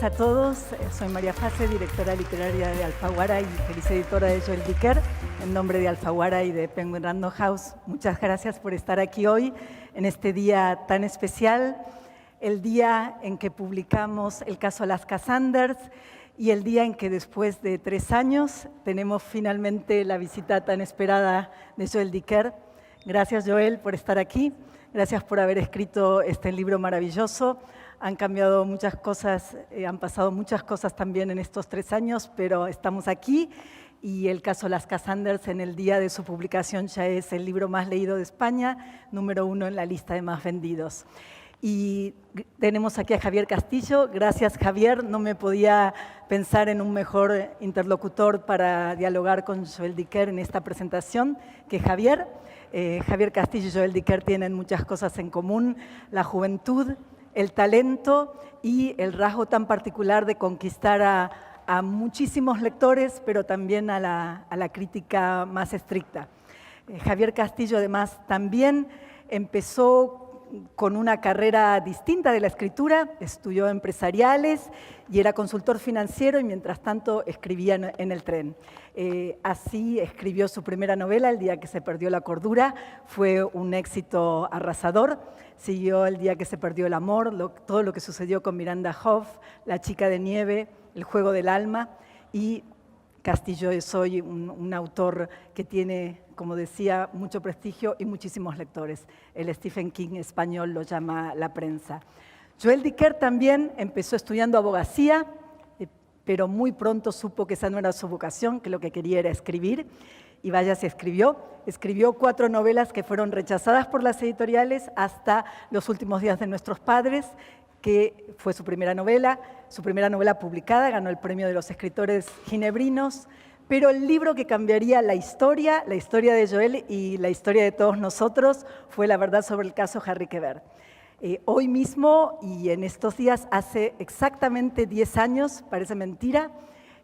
a todos. Soy María Fase, directora literaria de Alfaguara y feliz editora de Joel Dicker. En nombre de Alfaguara y de Penguin Random House, muchas gracias por estar aquí hoy, en este día tan especial, el día en que publicamos el caso Alaska Sanders y el día en que después de 3 años tenemos finalmente la visita tan esperada de Joel Dicker. Gracias, Joel, por estar aquí. Gracias por haber escrito este libro maravilloso. Han cambiado muchas cosas, han pasado muchas cosas también en estos 3 años, pero estamos aquí y el caso Alaska Sanders en el día de su publicación ya es el libro más leído de España, número 1 en la lista de más vendidos. Y tenemos aquí a Javier Castillo. Gracias, Javier. No me podía pensar en un mejor interlocutor para dialogar con Joel Dicker en esta presentación que Javier. Javier Castillo y Joel Dicker tienen muchas cosas en común: la juventud, el talento y el rasgo tan particular de conquistar a muchísimos lectores, pero también a la crítica más estricta. Javier Castillo, además, también empezó con una carrera distinta de la escritura, estudió empresariales y era consultor financiero y mientras tanto escribía en el tren. Así escribió su primera novela, El día que se perdió la cordura, fue un éxito arrasador. Siguió El día que se perdió el amor, todo lo que sucedió con Miranda Hoff, La chica de nieve, El juego del alma, y Castillo es hoy un autor que tiene, como decía, mucho prestigio y muchísimos lectores. El Stephen King español lo llama la prensa. Joel Dicker también empezó estudiando abogacía, pero muy pronto supo que esa no era su vocación, que lo que quería era escribir, y vaya, se escribió. Escribió 4 novelas que fueron rechazadas por las editoriales hasta Los últimos días de nuestros padres, que fue su primera novela publicada, ganó el premio de los escritores ginebrinos, pero el libro que cambiaría la historia de Joel y la historia de todos nosotros, fue La verdad sobre el caso Harry Quebert. Hoy mismo y en estos días, hace exactamente 10 años, parece mentira,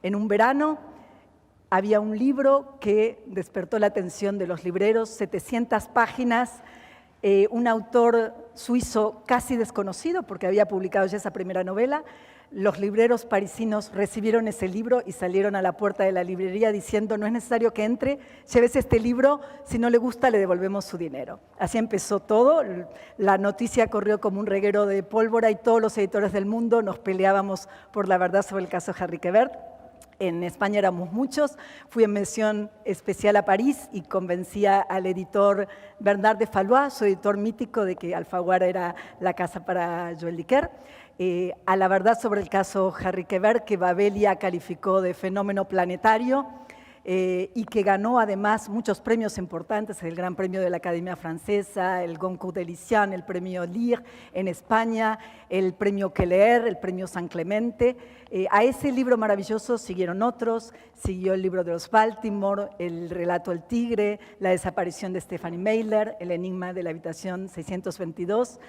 en un verano, había un libro que despertó la atención de los libreros, 700 páginas, un autor suizo casi desconocido porque había publicado ya esa primera novela. Los libreros parisinos recibieron ese libro y salieron a la puerta de la librería diciendo: no es necesario que entre, llévese este libro, si no le gusta le devolvemos su dinero. Así empezó todo, la noticia corrió como un reguero de pólvora y todos los editores del mundo nos peleábamos por la verdad sobre el caso Harry Quebert. En España éramos muchos, fui en mención especial a París y convencía al editor Bernard de Fallois, su editor mítico, de que Alfaguara era la casa para Joel Dicker. A la verdad sobre el caso Harry Quebert, que Babelia calificó de fenómeno planetario y que ganó además muchos premios importantes, el Gran Premio de la Academia Francesa, el Goncourt de Lycian, el Premio Lire en España, el Premio Keller, el Premio San Clemente. A ese libro maravilloso siguieron otros, siguió el libro de los Baltimore, el relato El tigre, la desaparición de Stephanie Meyer, el enigma de la habitación 622.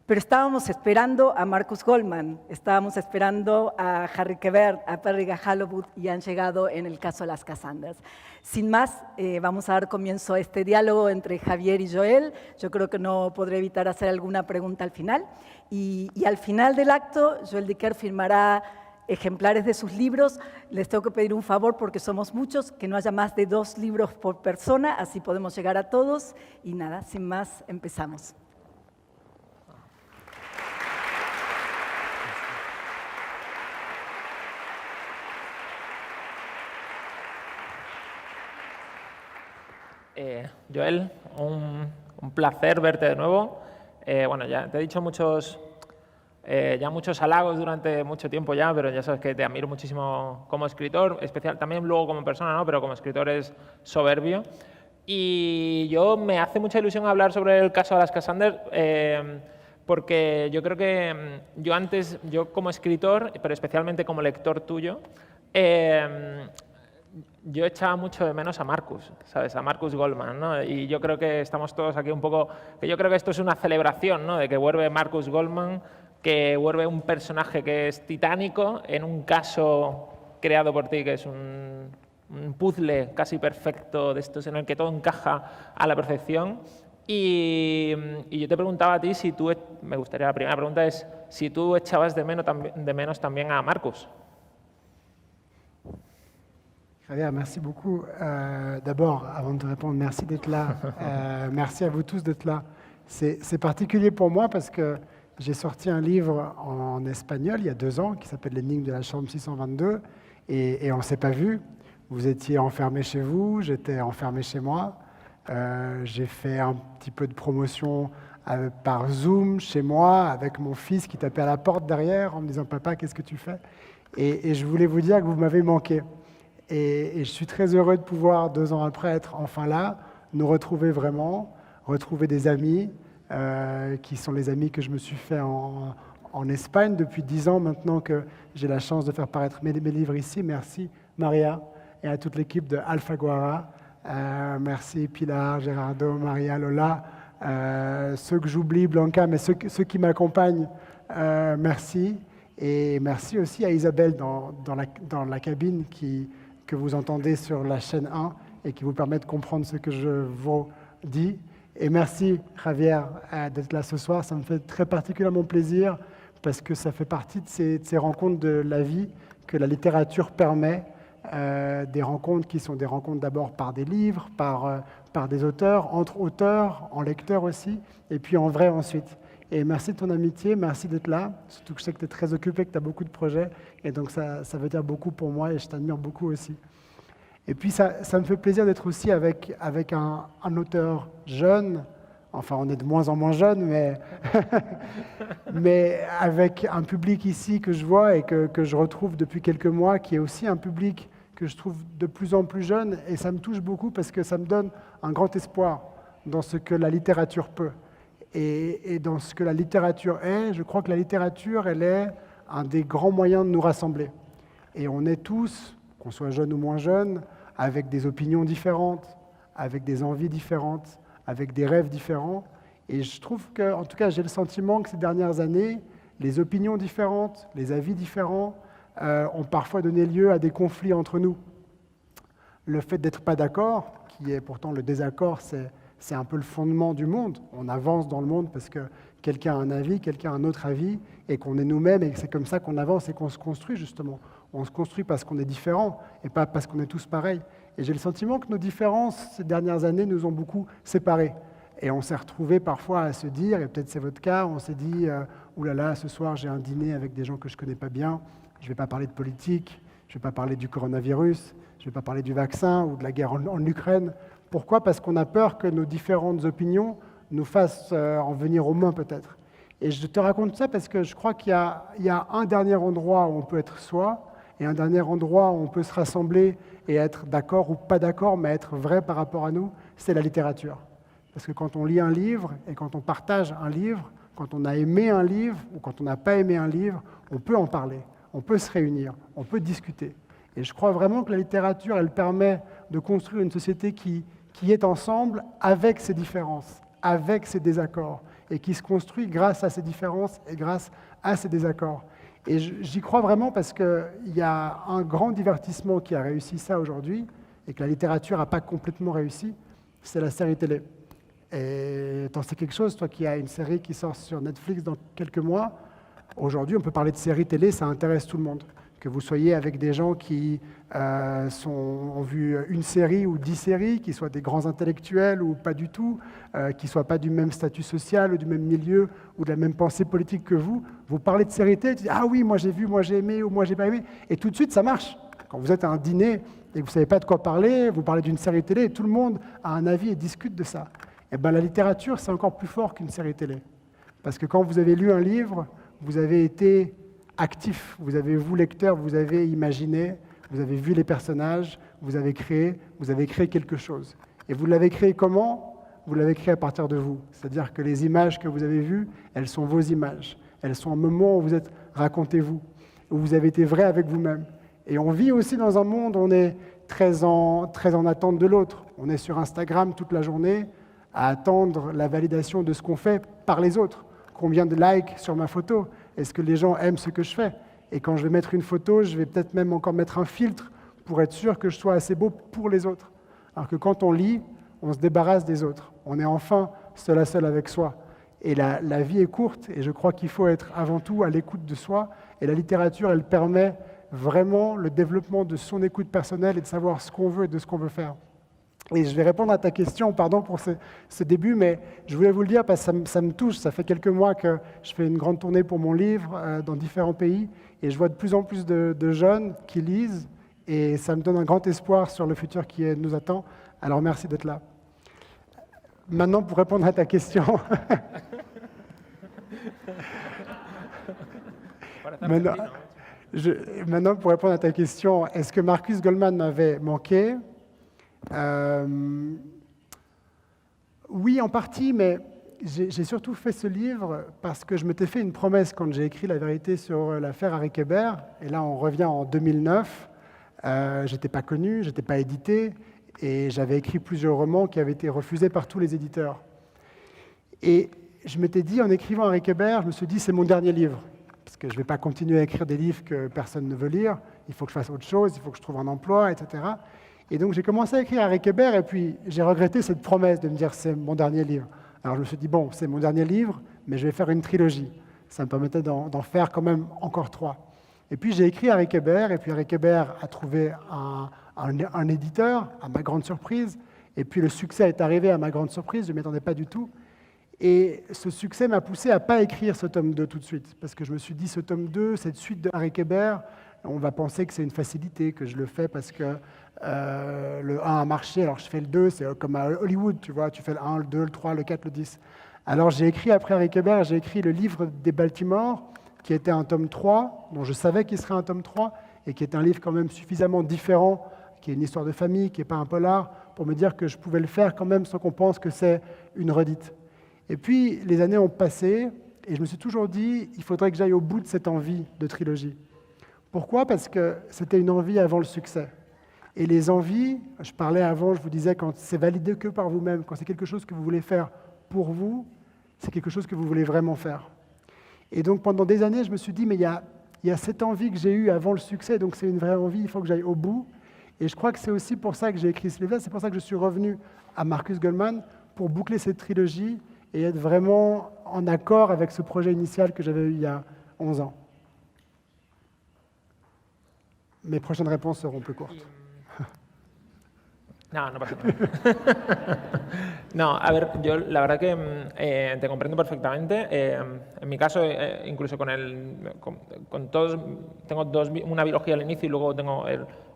Pero estábamos esperando a Marcus Goldman, estábamos esperando a Harry Quebert, a Perry Gahalowood, y han llegado en el caso Alaska Sanders. Sin más, vamos a dar comienzo a este diálogo entre Javier y Joel. Yo creo que no podré evitar hacer alguna pregunta al final. Y al final del acto, Joel Dicker firmará ejemplares de sus libros. Les tengo que pedir un favor porque somos muchos, que no haya más de 2 libros por persona, así podemos llegar a todos. Y nada, sin más, empezamos. Joel, un placer verte de nuevo. Bueno, ya te he dicho muchos halagos durante mucho tiempo ya, pero ya sabes que te admiro muchísimo como escritor, especial también luego como persona, ¿no? Pero como escritor es soberbio. Y me hace mucha ilusión hablar sobre el caso Alaska Sanders, porque yo creo que yo como escritor, pero especialmente como lector tuyo, yo echaba mucho de menos a Marcus, ¿sabes? A Marcus Goldman, ¿no? Y yo creo que estamos todos aquí un poco... que yo creo que esto es una celebración, ¿no? De que vuelve Marcus Goldman, que vuelve un personaje que es titánico en un caso creado por ti, que es un puzzle casi perfecto de estos en el que todo encaja a la perfección. Y yo te preguntaba a ti si tú, me gustaría, la primera pregunta es si tú echabas de menos también a Marcus. Javier, merci beaucoup. D'abord, avant de te répondre, merci d'être là. Merci à vous tous d'être là. C'est particulier pour moi parce que j'ai sorti un livre en espagnol il y a 2 ans qui s'appelle L'énigme de la chambre 622 et on ne s'est pas vu. Vous étiez enfermés chez vous, j'étais enfermé chez moi. J'ai fait un petit peu de promotion par Zoom chez moi avec mon fils qui tapait à la porte derrière en me disant « Papa, qu'est-ce que tu fais ?» Et je voulais vous dire que vous m'avez manqué. Et je suis très heureux de pouvoir, 2 ans après, être enfin là, nous retrouver vraiment, retrouver des amis, qui sont les amis que je me suis fait en Espagne depuis 10 ans maintenant que j'ai la chance de faire paraître mes livres ici. Merci Maria et à toute l'équipe de Alfaguara. Merci Pilar, Gerardo, Maria, Lola, ceux que j'oublie, Blanca, mais ceux qui m'accompagnent, merci. Et merci aussi à Isabelle dans la cabine que vous entendez sur la chaîne 1 et qui vous permet de comprendre ce que je vous dis. Et merci Javier d'être là ce soir, ça me fait très particulièrement plaisir parce que ça fait partie de ces rencontres de la vie que la littérature permet, des rencontres qui sont des rencontres d'abord par des livres, par des auteurs, entre auteurs, en lecteurs aussi, et puis en vrai ensuite. Et merci de ton amitié, merci d'être là, surtout que je sais que tu es très occupé, que tu as beaucoup de projets, et donc ça veut dire beaucoup pour moi et je t'admire beaucoup aussi. Et puis ça me fait plaisir d'être aussi avec un auteur jeune, enfin on est de moins en moins jeune, mais avec un public ici que je vois et que je retrouve depuis quelques mois, qui est aussi un public que je trouve de plus en plus jeune, et ça me touche beaucoup parce que ça me donne un grand espoir dans ce que la littérature peut. Et dans ce que la littérature est, je crois que la littérature, elle est un des grands moyens de nous rassembler. Et on est tous, qu'on soit jeunes ou moins jeunes, avec des opinions différentes, avec des envies différentes, avec des rêves différents. Et je trouve que, en tout cas, j'ai le sentiment que ces dernières années, les opinions différentes, les avis différents ont parfois donné lieu à des conflits entre nous. Le fait d'être pas d'accord, qui est pourtant le désaccord, c'est un peu le fondement du monde. On avance dans le monde parce que quelqu'un a un avis, quelqu'un a un autre avis, et qu'on est nous-mêmes, et c'est comme ça qu'on avance et qu'on se construit, justement. On se construit parce qu'on est différent, et pas parce qu'on est tous pareils. Et j'ai le sentiment que nos différences, ces dernières années, nous ont beaucoup séparés. Et on s'est retrouvés parfois à se dire, et peut-être c'est votre cas, on s'est dit « Oulala, ce soir j'ai un dîner avec des gens que je ne connais pas bien, je ne vais pas parler de politique, je ne vais pas parler du coronavirus, je ne vais pas parler du vaccin ou de la guerre en Ukraine. » Pourquoi ? Parce qu'on a peur que nos différentes opinions nous fassent en venir aux mains peut-être. Et je te raconte ça parce que je crois qu'il y a un dernier endroit où on peut être soi et un dernier endroit où on peut se rassembler et être d'accord ou pas d'accord, mais être vrai par rapport à nous, c'est la littérature. Parce que quand on lit un livre et quand on partage un livre, quand on a aimé un livre ou quand on n'a pas aimé un livre, on peut en parler, on peut se réunir, on peut discuter. Et je crois vraiment que la littérature, elle permet de construire une société qui est ensemble avec ses différences, avec ses désaccords, et qui se construit grâce à ces différences et grâce à ces désaccords. Et j'y crois vraiment parce qu'il y a un grand divertissement qui a réussi ça aujourd'hui, et que la littérature n'a pas complètement réussi, c'est la série télé. Et t'en sais quelque chose, toi qui as une série qui sort sur Netflix dans quelques mois, aujourd'hui on peut parler de série télé, ça intéresse tout le monde. Que vous soyez avec des gens qui ont vu une série ou 10 séries, qui soient des grands intellectuels ou pas du tout, qui ne soient pas du même statut social ou du même milieu ou de la même pensée politique que vous parlez de série télé, tu dis « Ah oui, moi j'ai vu, moi j'ai aimé ou moi j'ai pas aimé ». Et tout de suite, ça marche. Quand vous êtes à un dîner et que vous ne savez pas de quoi parler, vous parlez d'une série télé et tout le monde a un avis et discute de ça. Et bien la littérature, c'est encore plus fort qu'une série télé. Parce que quand vous avez lu un livre, vous avez été actif, vous avez, vous lecteur, vous avez imaginé, vous avez vu les personnages, vous avez créé quelque chose. Et vous l'avez créé comment ? Vous l'avez créé à partir de vous. C'est-à-dire que les images que vous avez vues, elles sont vos images. Elles sont un moment où vous êtes racontez-vous, où vous avez été vrai avec vous-même. Et on vit aussi dans un monde où on est très en attente de l'autre. On est sur Instagram toute la journée à attendre la validation de ce qu'on fait par les autres. Combien de likes sur ma photo ? Est-ce que les gens aiment ce que je fais ? Et quand je vais mettre une photo, je vais peut-être même encore mettre un filtre pour être sûr que je sois assez beau pour les autres. Alors que quand on lit, on se débarrasse des autres. On est enfin seul à seul avec soi. Et la vie est courte et je crois qu'il faut être avant tout à l'écoute de soi. Et la littérature, elle permet vraiment le développement de son écoute personnelle et de savoir ce qu'on veut et de ce qu'on veut faire. Et je vais répondre à ta question, pardon pour ce début, mais je voulais vous le dire parce que ça me touche. Ça fait quelques mois que je fais une grande tournée pour mon livre dans différents pays et je vois de plus en plus de jeunes qui lisent et ça me donne un grand espoir sur le futur qui nous attend. Alors merci d'être là. Maintenant, pour répondre à ta question, maintenant, pour répondre à ta question, est-ce que Marcus Goldman m'avait manqué? Oui, en partie, mais j'ai surtout fait ce livre parce que je m'étais fait une promesse quand j'ai écrit La vérité sur l'affaire Harry Kéber. Et là, on revient en 2009. Je n'étais pas connu, je n'étais pas édité, et j'avais écrit plusieurs romans qui avaient été refusés par tous les éditeurs. Et je m'étais dit, en écrivant Harry Kéber, je me suis dit, c'est mon dernier livre. Parce que je ne vais pas continuer à écrire des livres que personne ne veut lire. Il faut que je fasse autre chose, il faut que je trouve un emploi, etc. Et donc j'ai commencé à écrire Harry Kéber et puis j'ai regretté cette promesse de me dire c'est mon dernier livre. Alors je me suis dit bon, c'est mon dernier livre, mais je vais faire une trilogie. Ça me permettait d'en faire quand même encore 3. Et puis j'ai écrit Harry Kéber et puis Harry Kéber a trouvé un éditeur, à ma grande surprise. Et puis le succès est arrivé à ma grande surprise, je ne m'y attendais pas du tout. Et ce succès m'a poussé à ne pas écrire ce tome 2 tout de suite. Parce que je me suis dit ce tome 2, cette suite de Harry Kéber, on va penser que c'est une facilité, que je le fais parce que le 1 a marché, alors je fais le 2, c'est comme à Hollywood, tu vois, tu fais le 1, le 2, le 3, le 4, le 10. Alors j'ai écrit, après Harry Kéber, j'ai écrit le livre des Baltimore, qui était un tome 3, dont je savais qu'il serait un tome 3, et qui est un livre quand même suffisamment différent, qui est une histoire de famille, qui n'est pas un polar, pour me dire que je pouvais le faire quand même sans qu'on pense que c'est une redite. Et puis les années ont passé, et je me suis toujours dit, il faudrait que j'aille au bout de cette envie de trilogie. Pourquoi? Parce que c'était une envie avant le succès. Et les envies, je parlais avant, je vous disais, quand c'est validé que par vous-même, quand c'est quelque chose que vous voulez faire pour vous, c'est quelque chose que vous voulez vraiment faire. Et donc pendant des années, je me suis dit, mais il y a cette envie que j'ai eue avant le succès, donc c'est une vraie envie, il faut que j'aille au bout. Et je crois que c'est aussi pour ça que j'ai écrit ce livre-là, c'est pour ça que je suis revenu à Marcus Goldman pour boucler cette trilogie et être vraiment en accord avec ce projet initial que j'avais eu il y a 11 ans. Mes prochaines réponses seront plus courtes. No, no pasa nada. No, a ver, yo la verdad que te comprendo perfectamente. En mi caso, incluso con todos, tengo una biología al inicio y luego tengo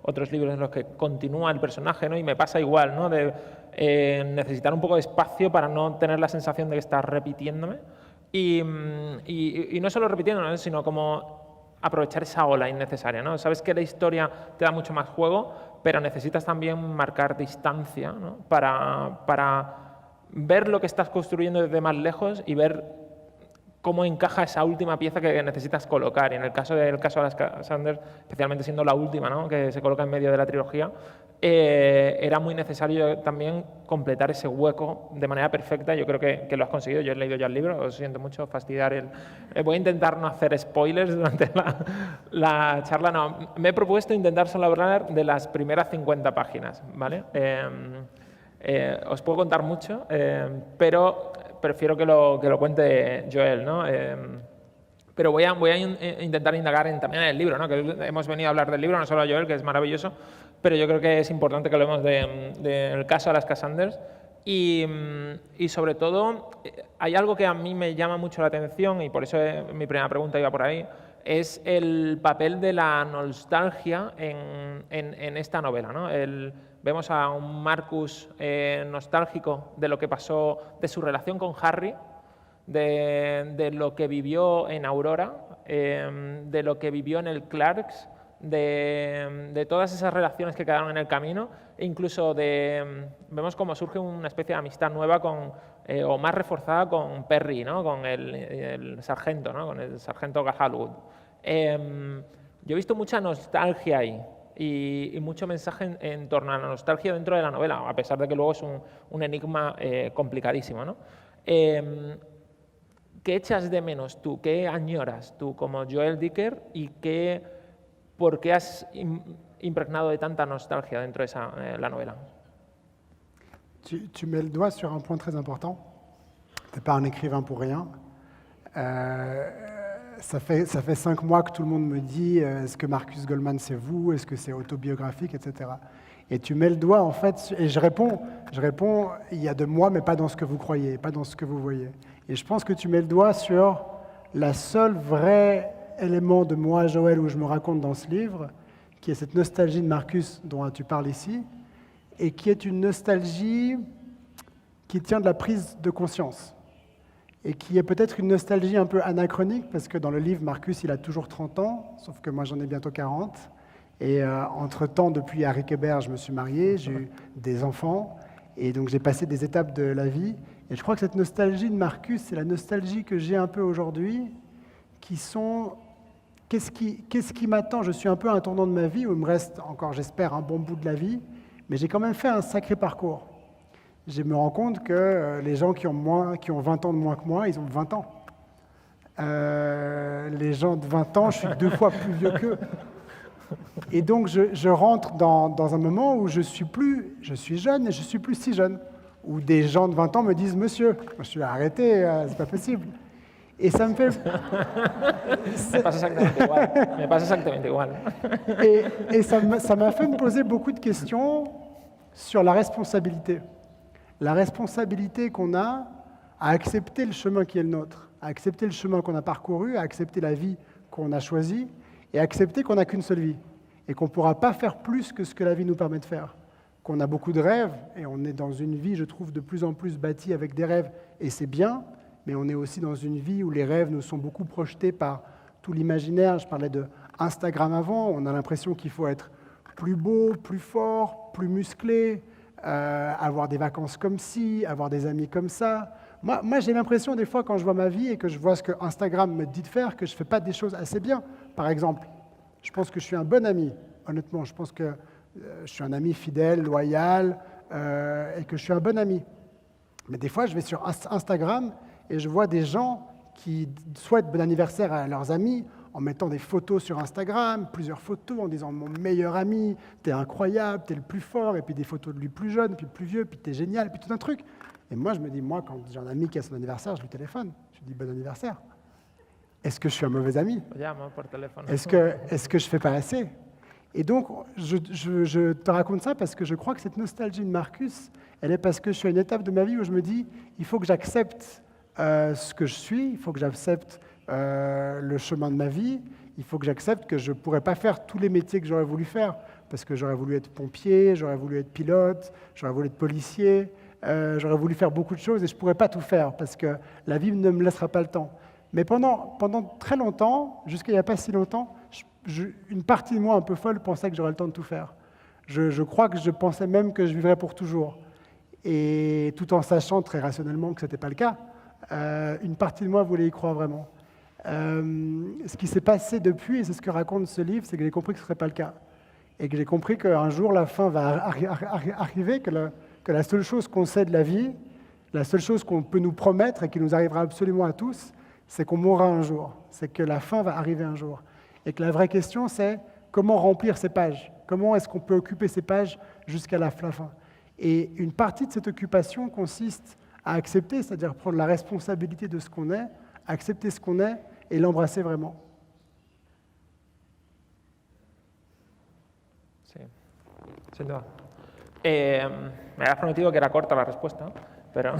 otros libros en los que continúa el personaje, ¿no? Y me pasa igual, ¿no? De necesitar un poco de espacio para no tener la sensación de que estás repitiéndome. Y no solo repitiéndome, sino como aprovechar esa ola innecesaria, ¿no? Sabes que la historia te da mucho más juego, pero necesitas también marcar distancia, ¿no? para ver lo que estás construyendo desde más lejos y ver cómo encaja esa última pieza que necesitas colocar. Y en el caso de las Cassanders, especialmente siendo la última, ¿no? Que se coloca en medio de la trilogía, era muy necesario también completar ese hueco de manera perfecta. Yo creo que lo has conseguido. Yo he leído ya el libro, os siento mucho fastidiar voy a intentar no hacer spoilers durante la charla. No, me he propuesto intentar solo hablar de las primeras 50 páginas, ¿vale? Os puedo contar mucho, pero prefiero que lo cuente Joel, ¿no? Pero voy a intentar indagar también en el libro, ¿no? Que hemos venido a hablar del libro, no solo a Joel, que es maravilloso, pero yo creo que es importante que hablemos del caso de las Cassanders. Y sobre todo, hay algo que a mí me llama mucho la atención, y por eso mi primera pregunta iba por ahí, es el papel de la nostalgia en esta novela, ¿no? Vemos a un Marcus nostálgico de lo que pasó, de su relación con Harry, de lo que vivió en Aurora, de lo que vivió en el Clarks, de todas esas relaciones que quedaron en el camino, e incluso vemos cómo surge una especie de amistad nueva o más reforzada con Perry, ¿no? Con el sargento, ¿no? Con el sargento Gahalood. Yo he visto mucha nostalgia ahí. Y mucho mensaje en torno a la nostalgia dentro de la novela, a pesar de que luego es un enigma complicadísimo, ¿no? ¿Qué echas de menos tú? ¿Qué añoras tú como Joel Dicker? ¿Y por qué has impregnado de tanta nostalgia dentro de la novela? Tu mets le doigt sur un point très important. t'es pas un écrivain pour rien. Ça fait 5 mois que tout le monde me dit est-ce que Marcus Goldman c'est vous, est-ce que c'est autobiographique, etc. Et tu mets le doigt en fait, et je réponds, il y a de moi, mais pas dans ce que vous croyez, pas dans ce que vous voyez. Et je pense que tu mets le doigt sur la seule vraie élément de moi, Joël, où je me raconte dans ce livre, qui est cette nostalgie de Marcus dont tu parles ici, et qui est une nostalgie qui tient de la prise de conscience, et qui est peut-être une nostalgie un peu anachronique, parce que dans le livre, Marcus, il a toujours 30 ans, sauf que moi, j'en ai bientôt 40. Et entre-temps, depuis à Rickenberg, je me suis marié, j'ai eu des enfants, et donc j'ai passé des étapes de la vie. Et je crois que cette nostalgie de Marcus, c'est la nostalgie que j'ai un peu aujourd'hui, qui sont... Qu'est-ce qui m'attend? Je suis un peu à un tournant de ma vie, où il me reste encore, j'espère, un bon bout de la vie, mais j'ai quand même fait un sacré parcours. Je me rends compte que les gens qui ont 20 ans de moins que moi, ils ont 20 ans. Les gens de 20 ans, je suis 2 fois plus vieux qu'eux. Et donc, je rentre dans un moment où je suis jeune et je suis plus si jeune. Où des gens de 20 ans me disent « Monsieur ». Je suis là, arrêtez, c'est pas possible. Et ça me fait... Me pasa exactamente igual. Et ça m'a fait me poser beaucoup de questions sur la responsabilité. La responsabilité qu'on a à accepter le chemin qui est le nôtre, à accepter le chemin qu'on a parcouru, à accepter la vie qu'on a choisie, et accepter qu'on n'a qu'une seule vie, et qu'on ne pourra pas faire plus que ce que la vie nous permet de faire. Qu'on a beaucoup de rêves, et on est dans une vie, je trouve, de plus en plus bâtie avec des rêves, et c'est bien, mais on est aussi dans une vie où les rêves nous sont beaucoup projetés par tout l'imaginaire. Je parlais de Instagram avant, on a l'impression qu'il faut être plus beau, plus fort, plus musclé, avoir des vacances comme ci, avoir des amis comme ça. Moi, j'ai l'impression des fois quand je vois ma vie et que je vois ce que Instagram me dit de faire, que je ne fais pas des choses assez bien. Par exemple, je pense que je suis un bon ami, honnêtement. Je pense que je suis un ami fidèle, loyal, et que je suis un bon ami. Mais des fois, je vais sur Instagram et je vois des gens qui souhaitent bon anniversaire à leurs amis en mettant des photos sur Instagram, plusieurs photos, en disant « mon meilleur ami, t'es incroyable, t'es le plus fort », et puis des photos de lui plus jeune, puis plus vieux, puis t'es génial, puis tout un truc. Et moi, je me dis, moi, quand j'ai un ami qui a son anniversaire, je lui téléphone, je lui dis « bon anniversaire ». Est-ce que je suis un mauvais ami? Est-ce que je fais pas assez? Et donc, je te raconte ça parce que je crois que cette nostalgie de Marcus, elle est parce que je suis à une étape de ma vie où je me dis, il faut que j'accepte ce que je suis, il faut que j'accepte le chemin de ma vie, il faut que j'accepte que je ne pourrais pas faire tous les métiers que j'aurais voulu faire, parce que j'aurais voulu être pompier, j'aurais voulu être pilote, j'aurais voulu être policier, j'aurais voulu faire beaucoup de choses et je ne pourrais pas tout faire, parce que la vie ne me laissera pas le temps. Mais pendant très longtemps, jusqu'à il n'y a pas si longtemps, une partie de moi un peu folle pensait que j'aurais le temps de tout faire. Je crois que je pensais même que je vivrais pour toujours. Et tout en sachant très rationnellement que ce n'était pas le cas, une partie de moi voulait y croire vraiment. Ce qui s'est passé depuis, et c'est ce que raconte ce livre, c'est que j'ai compris que ce ne serait pas le cas. Et que j'ai compris qu'un jour la fin va arriver, que la seule chose qu'on sait de la vie, la seule chose qu'on peut nous promettre et qui nous arrivera absolument à tous, c'est qu'on mourra un jour, c'est que la fin va arriver un jour. Et que la vraie question, c'est comment remplir ces pages? Comment est-ce qu'on peut occuper ces pages jusqu'à la fin? Et une partie de cette occupation consiste à accepter, c'est-à-dire prendre la responsabilité de ce qu'on est, accepter ce qu'on est et l'embrasser vraiment. Sí, sin duda. Me habías prometido que era corta la respuesta, pero...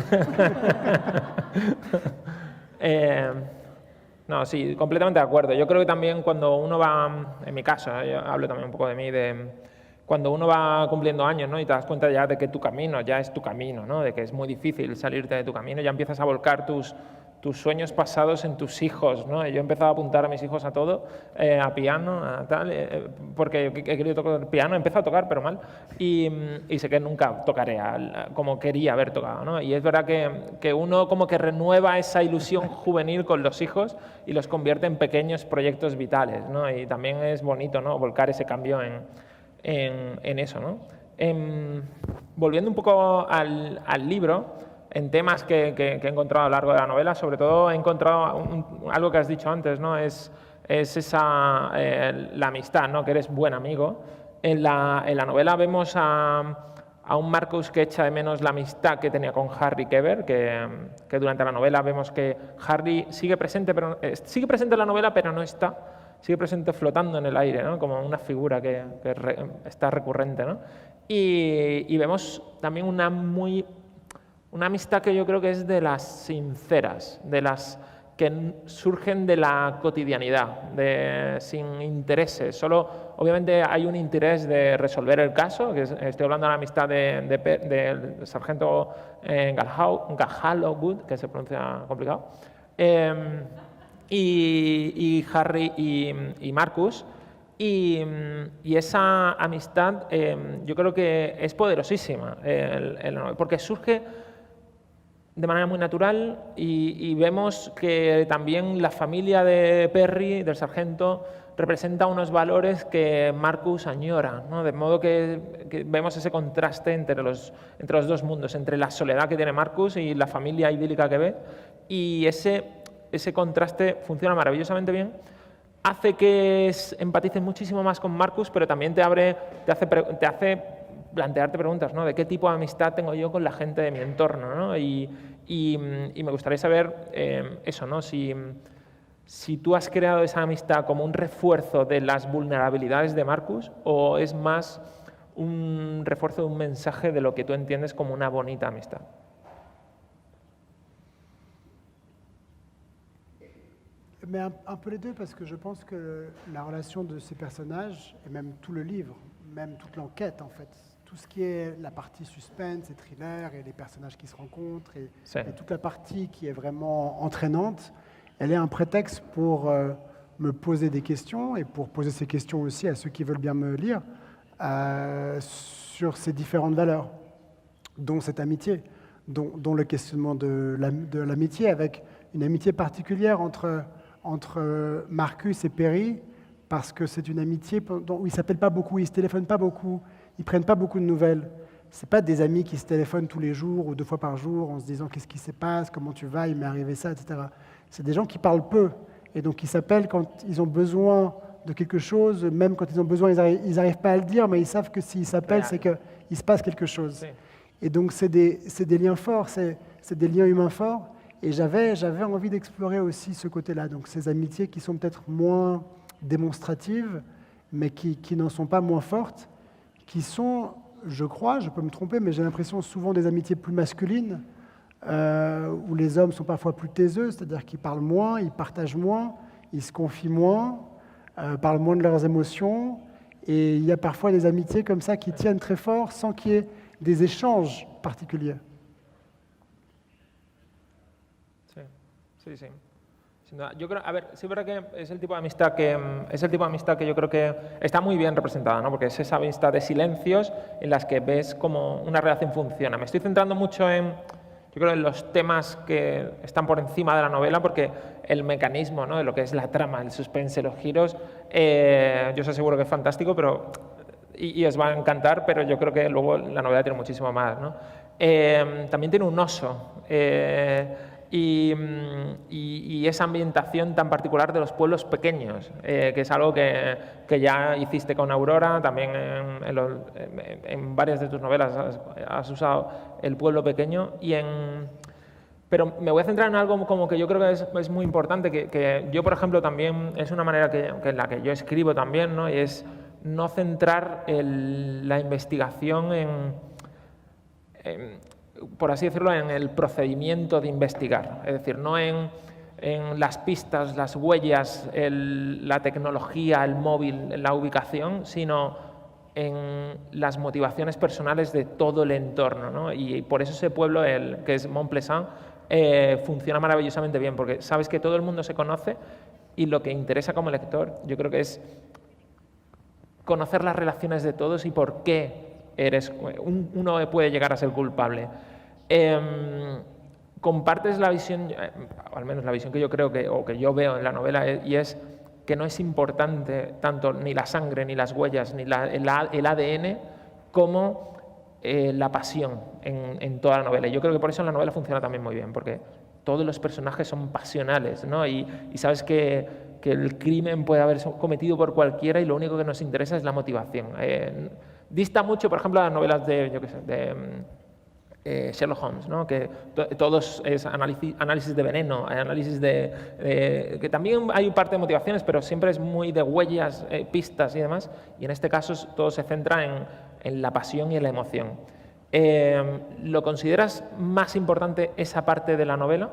No, sí, completamente de acuerdo. Yo creo que también cuando uno va, en mi caso, yo hablo también un poco de mí, cuando uno va cumpliendo años, ¿no? Y te das cuenta ya de que tu camino ya es tu camino, ¿no? De que es muy difícil salirte de tu camino, ya empiezas a volcar tus sueños pasados en tus hijos, ¿no? Yo he empezado a apuntar a mis hijos a todo, a piano, a tal, porque he querido tocar piano, he empezado a tocar, pero mal, y sé que nunca tocaré como quería haber tocado, ¿no? Y es verdad que uno como que renueva esa ilusión juvenil con los hijos y los convierte en pequeños proyectos vitales, ¿no? Y también es bonito, ¿no? Volcar ese cambio en eso, ¿no? Volviendo un poco al libro, en temas que he encontrado a lo largo de la novela, sobre todo he encontrado algo que has dicho antes, ¿no? Es esa, la amistad, ¿no? Que eres buen amigo. En la novela vemos a a un Marcus que echa de menos la amistad que tenía con Harry Keber, que durante la novela vemos que Harry sigue presente en la novela, pero no está, sigue presente flotando en el aire, ¿no? Como una figura que está recurrente, ¿no? Y vemos también una amistad que yo creo que es de las sinceras, de las que surgen de la cotidianidad, sin intereses. Solo, obviamente, hay un interés de resolver el caso, que estoy hablando de la amistad del sargento Gallowwood, que se pronuncia complicado, y Harry y Marcus. Y esa amistad yo creo que es poderosísima, porque surge de manera muy natural y vemos que también la familia de Perry, del sargento, representa unos valores que Marcus añora, ¿no? De modo que vemos ese contraste entre los dos mundos, entre la soledad que tiene Marcus y la familia idílica que ve, y ese contraste funciona maravillosamente bien. Hace que empatices muchísimo más con Marcus, pero también te hace plantearte preguntas, ¿no? De qué tipo de amistad tengo yo con la gente de mi entorno, ¿no? Y me gustaría saber eso, ¿no? Si tú has creado esa amistad como un refuerzo de las vulnerabilidades de Marcus, o es más un refuerzo de un mensaje de lo que tú entiendes como una bonita amistad. Mais un peu les deux, parce que je pense que la relation de ces personnages, et même tout le livre, même toute l'enquête en fait, tout ce qui est la partie suspense et thriller, et les personnages qui se rencontrent, et toute la partie qui est vraiment entraînante, elle est un prétexte pour me poser des questions, et pour poser ces questions aussi à ceux qui veulent bien me lire, sur ces différentes valeurs, dont cette amitié, dont le questionnement de l'amitié, avec une amitié particulière entre Marcus et Perry, parce que c'est une amitié où ils ne s'appellent pas beaucoup, ils ne se téléphonent pas beaucoup, ils ne prennent pas beaucoup de nouvelles. Ce n'est pas des amis qui se téléphonent tous les jours ou 2 fois par jour en se disant qu'est-ce qui se passe, comment tu vas, il m'est arrivé ça, etc. C'est des gens qui parlent peu, et donc ils s'appellent quand ils ont besoin de quelque chose, même quand ils ont besoin, ils n'arrivent pas à le dire, mais ils savent que s'ils s'appellent, c'est qu'il se passe quelque chose. Et donc c'est des liens forts, c'est des liens humains forts. Et j'avais envie d'explorer aussi ce côté-là, donc ces amitiés qui sont peut-être moins démonstratives, mais qui n'en sont pas moins fortes, qui sont, je crois, je peux me tromper, mais j'ai l'impression souvent des amitiés plus masculines, où les hommes sont parfois plus taiseux, c'est-à-dire qu'ils parlent moins, ils partagent moins, ils se confient moins, parlent moins de leurs émotions, et il y a parfois des amitiés comme ça qui tiennent très fort sans qu'il y ait des échanges particuliers. Sí. Sin duda. Yo creo, a ver, sí es verdad que es el tipo de amistad que yo creo que está muy bien representada, ¿no? Porque es esa amistad de silencios en las que ves cómo una relación funciona. Me estoy centrando mucho yo creo, en los temas que están por encima de la novela, porque el mecanismo, ¿no? De lo que es la trama, el suspense, los giros, yo os aseguro que es fantástico, y os va a encantar, pero yo creo que luego la novela tiene muchísimo más, ¿no? También tiene un oso. Y esa ambientación tan particular de los pueblos pequeños, que es algo que ya hiciste con Aurora, también en varias de tus novelas has usado el pueblo pequeño, pero me voy a centrar en algo como que yo creo que es muy importante, que yo, por ejemplo, también es una manera en la que yo escribo también, ¿no? Y es no centrar la investigación por así decirlo, en el procedimiento de investigar, es decir, no en las pistas, las huellas, la tecnología, el móvil, la ubicación, sino en las motivaciones personales de todo el entorno, ¿no? Y por eso ese pueblo, que es Montplaisant, funciona maravillosamente bien, porque sabes que todo el mundo se conoce, y lo que interesa como lector, yo creo que es conocer las relaciones de todos y por qué uno puede llegar a ser culpable. Compartes la visión, al menos la visión que yo creo que yo veo en la novela, y es que no es importante tanto ni la sangre, ni las huellas, ni el ADN, como la pasión en toda la novela. Y yo creo que por eso la novela funciona también muy bien, porque todos los personajes son pasionales, ¿no? Y sabes que el crimen puede haber cometido por cualquiera, y lo único que nos interesa es la motivación. Dista mucho, por ejemplo, de las novelas de, yo qué sé, de Sherlock Holmes, ¿no? Que todos es análisis de veneno, análisis que también hay parte de motivaciones, pero siempre es muy de huellas, pistas y demás, y en este caso todo se centra en la pasión y en la emoción. ¿Lo consideras más importante esa parte de la novela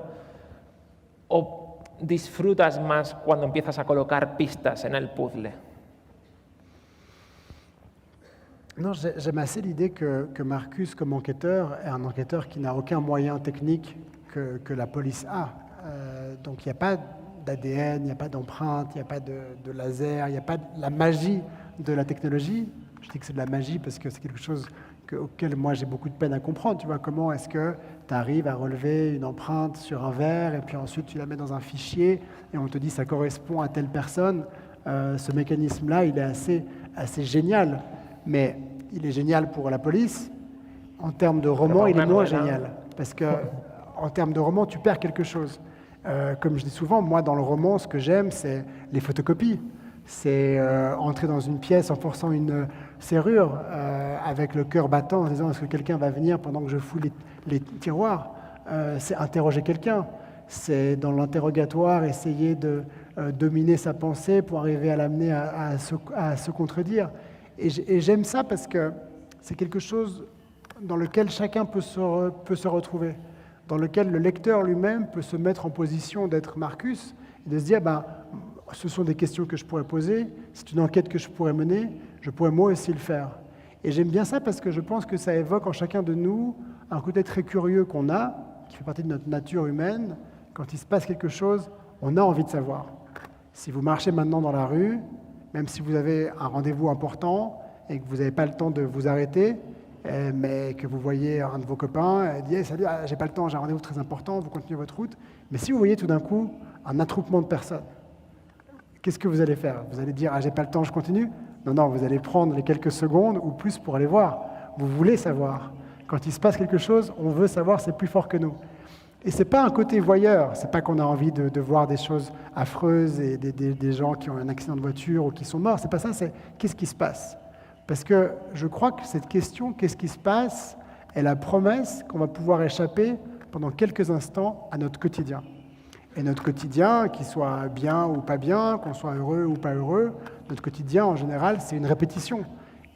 o disfrutas más cuando empiezas a colocar pistas en el puzzle? Non, j'aime assez l'idée que Marcus, comme enquêteur, est un enquêteur qui n'a aucun moyen technique que la police a. Donc il n'y a pas d'ADN, il n'y a pas d'empreinte, il n'y a pas de laser, il n'y a pas de la magie de la technologie. Je dis que c'est de la magie parce que c'est quelque chose auquel moi j'ai beaucoup de peine à comprendre. Tu vois, comment est-ce que tu arrives à relever une empreinte sur un verre et puis ensuite tu la mets dans un fichier et on te dit ça correspond à telle personne. Ce mécanisme-là, il est assez génial. Mais il est génial pour la police. En termes de roman, il est moins génial. Parce qu'en termes de roman, tu perds quelque chose. Comme je dis souvent, moi, dans le roman, ce que j'aime, c'est les photocopies. C'est entrer dans une pièce en forçant une serrure, avec le cœur battant, en disant est-ce que quelqu'un va venir pendant que je fouille les tiroirs. C'est interroger quelqu'un. C'est dans l'interrogatoire essayer de dominer sa pensée pour arriver à l'amener à se contredire. Et j'aime ça parce que c'est quelque chose dans lequel chacun peut se retrouver, dans lequel le lecteur lui-même peut se mettre en position d'être Marcus et de se dire ce sont des questions que je pourrais poser, c'est une enquête que je pourrais mener, je pourrais moi aussi le faire. Et j'aime bien ça parce que je pense que ça évoque en chacun de nous un côté très curieux qu'on a, qui fait partie de notre nature humaine. Quand il se passe quelque chose, on a envie de savoir. Si vous marchez maintenant dans la rue, même si vous avez un rendez-vous important et que vous n'avez pas le temps de vous arrêter, mais que vous voyez un de vos copains, dit hey, « Salut, j'ai pas le temps, j'ai un rendez-vous très important », vous continuez votre route. Mais si vous voyez tout d'un coup un attroupement de personnes, qu'est-ce que vous allez faire? Vous allez dire « Ah, j'ai pas le temps, je continue ?» Non, vous allez prendre les quelques secondes ou plus pour aller voir. Vous voulez savoir. Quand il se passe quelque chose, on veut savoir, c'est plus fort que nous. Et ce n'est pas un côté voyeur, ce n'est pas qu'on a envie de voir des choses affreuses et des gens qui ont un accident de voiture ou qui sont morts, c'est pas ça, c'est qu'est-ce qui se passe? Parce que je crois que cette question, qu'est-ce qui se passe, est la promesse qu'on va pouvoir échapper pendant quelques instants à notre quotidien. Et notre quotidien, qu'il soit bien ou pas bien, qu'on soit heureux ou pas heureux, notre quotidien en général, c'est une répétition.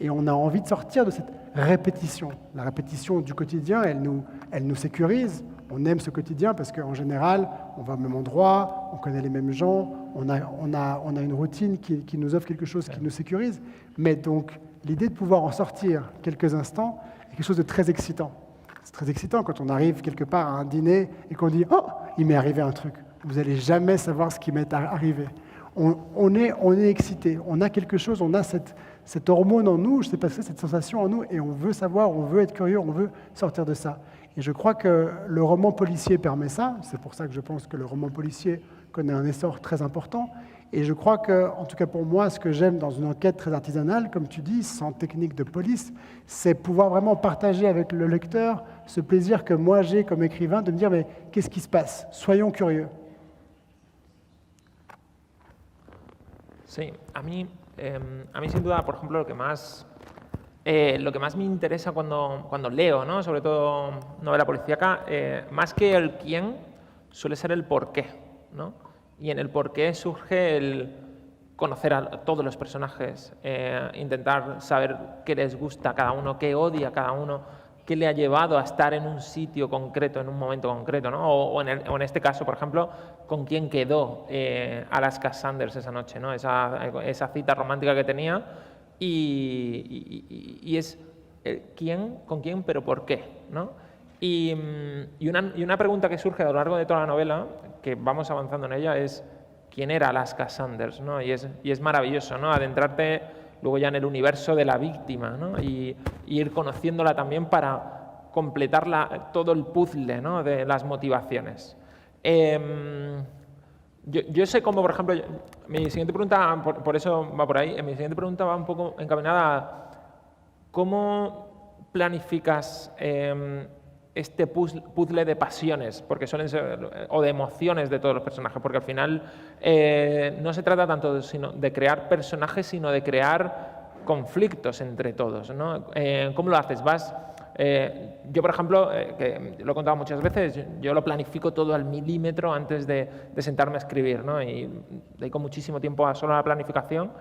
Et on a envie de sortir de cette répétition. La répétition du quotidien, elle nous sécurise. On aime ce quotidien parce qu'en général, on va au même endroit, on connaît les mêmes gens, on a une routine qui nous offre quelque chose qui nous sécurise. Mais donc, l'idée de pouvoir en sortir quelques instants est quelque chose de très excitant. C'est très excitant quand on arrive quelque part à un dîner et qu'on dit « Oh, il m'est arrivé un truc ». Vous n'allez jamais savoir ce qui m'est arrivé. On est excité, on a quelque chose, on a cette hormone en nous, je ne sais pas ce que c'est, cette sensation en nous, et on veut savoir, on veut être curieux, on veut sortir de ça. Et je crois que le roman policier permet ça, c'est pour ça que je pense que le roman policier connaît un essor très important, et je crois que, en tout cas pour moi, ce que j'aime dans une enquête très artisanale, comme tu dis, sans technique de police, c'est pouvoir vraiment partager avec le lecteur ce plaisir que moi j'ai comme écrivain de me dire, mais qu'est-ce qui se passe? Soyons curieux. Sí, a mí sin duda, por ejemplo, lo que más me interesa cuando leo, ¿no? Sobre todo novela policíaca, más que el quién, suele ser el por qué, ¿no? Y en el por qué surge el conocer a todos los personajes, intentar saber qué les gusta a cada uno, qué odia a cada uno, qué le ha llevado a estar en un sitio concreto, en un momento concreto, ¿no? O en este caso, por ejemplo, con quién quedó Alaska Sanders esa noche, ¿no? Esa cita romántica que tenía y es quién, con quién, pero por qué, ¿no? Y una pregunta que surge a lo largo de toda la novela, que vamos avanzando en ella, es quién era Alaska Sanders, ¿no? Y es maravilloso, ¿no? Adentrarte luego ya en el universo de la víctima, ¿no? Y ir conociéndola también para completar todo el puzzle, ¿no? De las motivaciones. Yo sé cómo, por ejemplo, mi siguiente pregunta, por eso va por ahí, mi siguiente pregunta va un poco encaminada a cómo planificas este puzzle de pasiones, porque suelen ser, o de emociones de todos los personajes, porque al final no se trata tanto de crear personajes, sino de crear conflictos entre todos, ¿no? ¿Cómo lo haces? Yo, por ejemplo, que lo he contado muchas veces, yo lo planifico todo al milímetro antes de sentarme a escribir, ¿no? Y dedico muchísimo tiempo solo a la planificación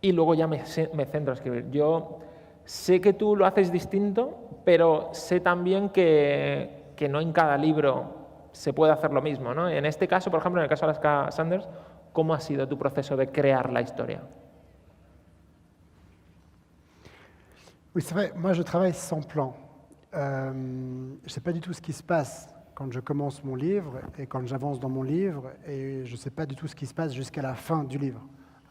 y luego ya me centro a escribir. Yo sé que tú lo haces distinto, pero sé también que no en cada libro se puede hacer lo mismo, ¿no? En este caso, por ejemplo, en el caso de Alaska Sanders, ¿cómo ha sido tu proceso de crear la historia? Oui, c'est vrai, moi je travaille sans plan. Je ne sais pas du tout ce qui se passe quand je commence mon livre et quand j'avance dans mon livre, et je ne sais pas du tout ce qui se passe jusqu'à la fin du livre.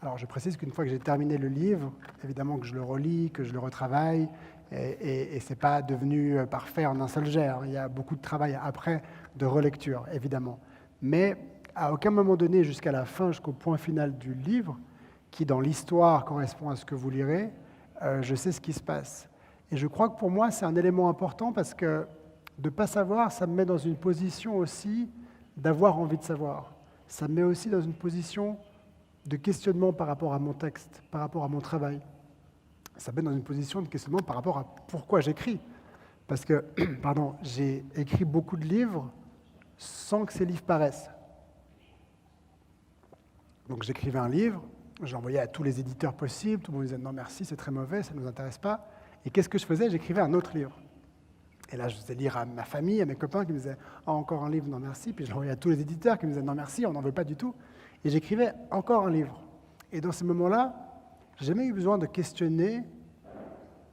Alors je précise qu'une fois que j'ai terminé le livre, évidemment que je le relis, que je le retravaille, et ce n'est pas devenu parfait en un seul jet. Il y a beaucoup de travail après de relecture, évidemment. Mais à aucun moment donné, jusqu'à la fin, jusqu'au point final du livre, qui dans l'histoire correspond à ce que vous lirez, je sais ce qui se passe. Et je crois que pour moi, c'est un élément important parce que de ne pas savoir, ça me met dans une position aussi d'avoir envie de savoir. Ça me met aussi dans une position de questionnement par rapport à mon texte, par rapport à mon travail. Ça me met dans une position de questionnement par rapport à pourquoi j'écris. Parce que, pardon, j'ai écrit beaucoup de livres sans que ces livres paraissent. Donc j'écrivais un livre, j'envoyais à tous les éditeurs possibles, tout le monde disait « non merci, c'est très mauvais, ça ne nous intéresse pas ». Et qu'est-ce que je faisais? J'écrivais un autre livre. Et là, je faisais lire à ma famille, à mes copains qui me disaient « oh, encore un livre, non merci ». Puis je l'envoyais à tous les éditeurs qui me disaient « non merci, on n'en veut pas du tout ». Et j'écrivais encore un livre. Et dans ces moments-là, j'ai jamais eu besoin de questionner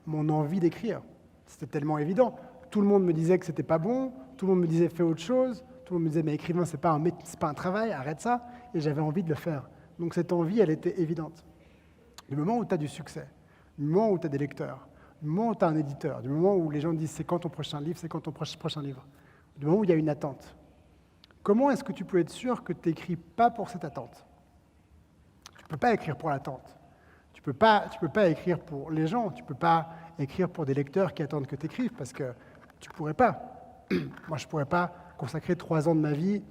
mon envie d'écrire. C'était tellement évident. Tout le monde me disait que c'était pas bon, tout le monde me disait fais autre chose, tout le monde me disait mais écrivain c'est pas un travail, arrête ça. Et j'avais envie de le faire. Donc cette envie, elle était évidente. Du moment où tu as du succès, du moment où tu as des lecteurs, du moment où tu as un éditeur, du moment où les gens disent c'est quand ton prochain livre, c'est quand ton prochain livre, du moment où il y a une attente, comment est-ce que tu peux être sûr que tu n'écris pas pour cette attente? Tu ne peux pas écrire pour l'attente. Tu peux pas écrire pour les gens. Tu ne peux pas écrire pour des lecteurs qui attendent que tu écrives parce que tu ne pourrais pas. Moi, je ne pourrais pas consacrer 3 ans de ma vie,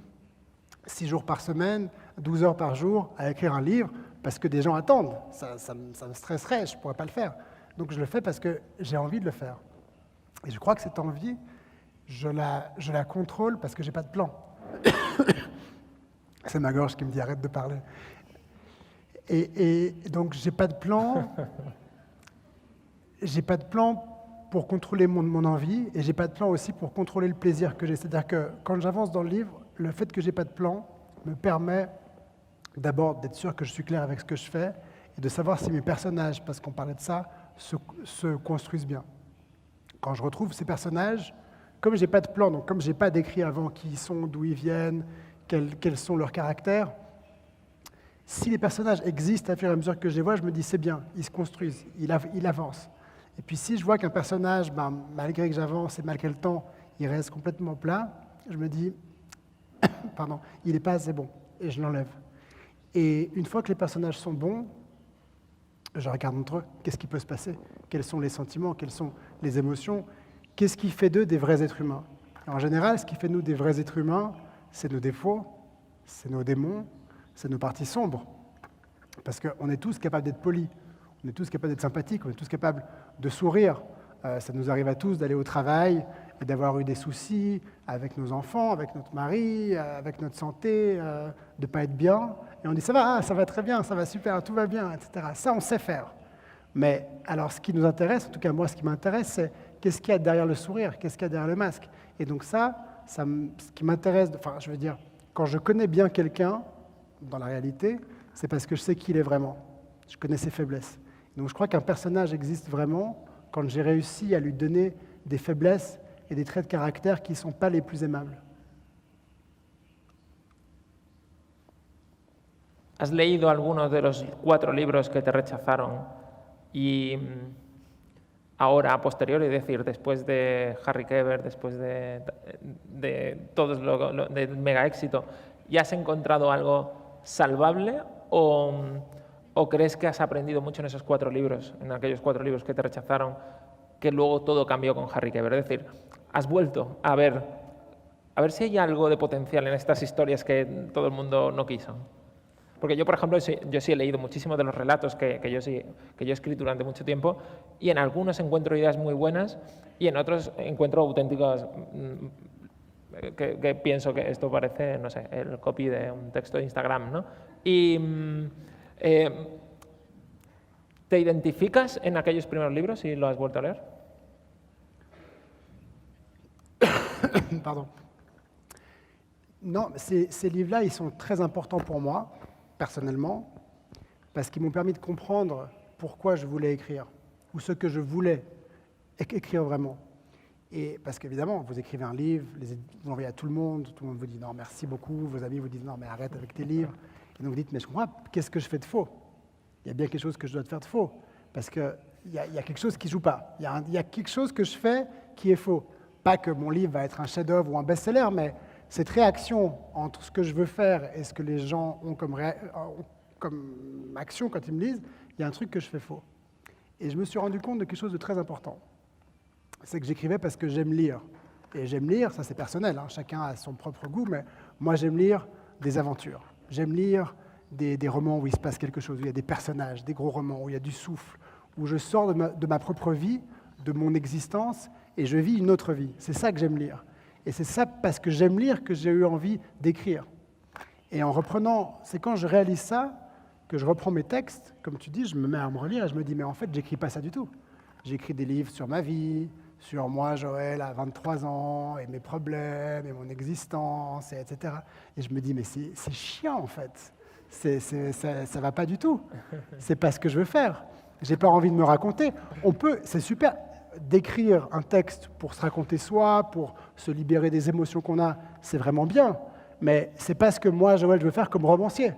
6 jours par semaine, 12 heures par jour à écrire un livre parce que des gens attendent. Ça me stresserait, je ne pourrais pas le faire. Donc je le fais parce que j'ai envie de le faire. Et je crois que cette envie, je la contrôle parce que je n'ai pas de plan. C'est ma gorge qui me dit arrête de parler. Et donc j'ai pas de plan. J'ai pas de plan pour contrôler mon envie et j'ai pas de plan aussi pour contrôler le plaisir que j'ai. C'est-à-dire que quand j'avance dans le livre, le fait que j'ai pas de plan me permet d'abord d'être sûr que je suis clair avec ce que je fais et de savoir si mes personnages, parce qu'on parlait de ça, se construisent bien. Quand je retrouve ces personnages, comme j'ai pas de plan, donc comme j'ai pas décrit avant qui ils sont, d'où ils viennent, quels sont leurs caractères, si les personnages existent à fur et à mesure que je les vois, je me dis c'est bien, ils se construisent, ils avancent. Et puis si je vois qu'un personnage, malgré que j'avance et malgré le temps, il reste complètement plat, je me dis, pardon, il n'est pas assez bon, et je l'enlève. Et une fois que les personnages sont bons, je regarde entre eux, qu'est-ce qui peut se passer? Quels sont les sentiments? Quelles sont les émotions? Qu'est-ce qui fait d'eux des vrais êtres humains? En général, ce qui fait de nous des vrais êtres humains, c'est nos défauts, c'est nos démons, c'est nos parties sombres. Parce qu'on est tous capables d'être polis, on est tous capables d'être sympathiques, on est tous capables de sourire. Ça nous arrive à tous d'aller au travail et d'avoir eu des soucis avec nos enfants, avec notre mari, avec notre santé, de ne pas être bien. Et on dit ça va très bien, ça va super, tout va bien, etc. Ça, on sait faire. Mais alors, ce qui nous intéresse, en tout cas moi, ce qui m'intéresse, c'est qu'est-ce qu'il y a derrière le sourire, qu'est-ce qu'il y a derrière le masque. Et donc ce qui m'intéresse, enfin, je veux dire, quand je connais bien quelqu'un, dans la réalité, c'est parce que je sais qui il est vraiment. Je connais ses faiblesses. Donc je crois qu'un personnage existe vraiment quand j'ai réussi à lui donner des faiblesses et des traits de caractère qui ne sont pas les plus aimables. ¿Has leído algunos de los 4 libros que te rechazaron y ahora, a posteriori, es decir, después de Harry Kéber, después de todos de mega éxito, ya has encontrado algo salvable o crees que has aprendido mucho en esos 4 libros, en aquellos 4 libros que te rechazaron, que luego todo cambió con Harry Kéber? Es decir, has vuelto a ver si hay algo de potencial en estas historias que todo el mundo no quiso. Porque yo, por ejemplo, yo sí he leído muchísimos de los relatos que yo he escrito durante mucho tiempo, y en algunos encuentro ideas muy buenas y en otros encuentro auténticas que pienso que esto parece, no sé, el copy de un texto de Instagram, ¿no? Y ¿te identificas en aquellos primeros libros si lo has vuelto a leer? Pardon. Non, ces livres-là, ils sont très importants pour moi, personnellement, parce qu'ils m'ont permis de comprendre pourquoi je voulais écrire, ou ce que je voulais écrire vraiment. Et parce qu'évidemment, vous écrivez un livre, vous l'envoyez à tout le monde vous dit non, merci beaucoup, vos amis vous disent non, mais arrête avec tes livres. Et donc vous dites, mais je comprends pas, qu'est-ce que je fais de faux? Il y a bien quelque chose que je dois faire de faux, parce qu'il y a quelque chose qui ne joue pas. Il y a quelque chose que je fais qui est faux. Pas que mon livre va être un chef-d'œuvre ou un best-seller, mais cette réaction entre ce que je veux faire et ce que les gens ont comme action quand ils me lisent, il y a un truc que je fais faux. Et je me suis rendu compte de quelque chose de très important. C'est que j'écrivais parce que j'aime lire. Et j'aime lire, ça c'est personnel, hein, chacun a son propre goût, mais moi j'aime lire des aventures. J'aime lire des romans où il se passe quelque chose, où il y a des personnages, des gros romans, où il y a du souffle, où je sors de ma propre vie, de mon existence, et je vis une autre vie. C'est ça que j'aime lire. Et c'est ça, parce que j'aime lire, que j'ai eu envie d'écrire. Et en reprenant, c'est quand je réalise ça, que je reprends mes textes, comme tu dis, je me mets à me relire et je me dis, mais en fait, j'écris pas ça du tout. J'écris des livres sur ma vie, sur moi, Joël, à 23 ans, et mes problèmes, et mon existence, et etc. Et je me dis, mais c'est chiant, en fait. Ça va pas du tout. C'est pas ce que je veux faire. J'ai pas envie de me raconter. C'est super d'écrire un texte pour se raconter soi, pour se libérer des émotions qu'on a, c'est vraiment bien. Mais c'est pas ce que moi, Joël, je veux faire comme romancier.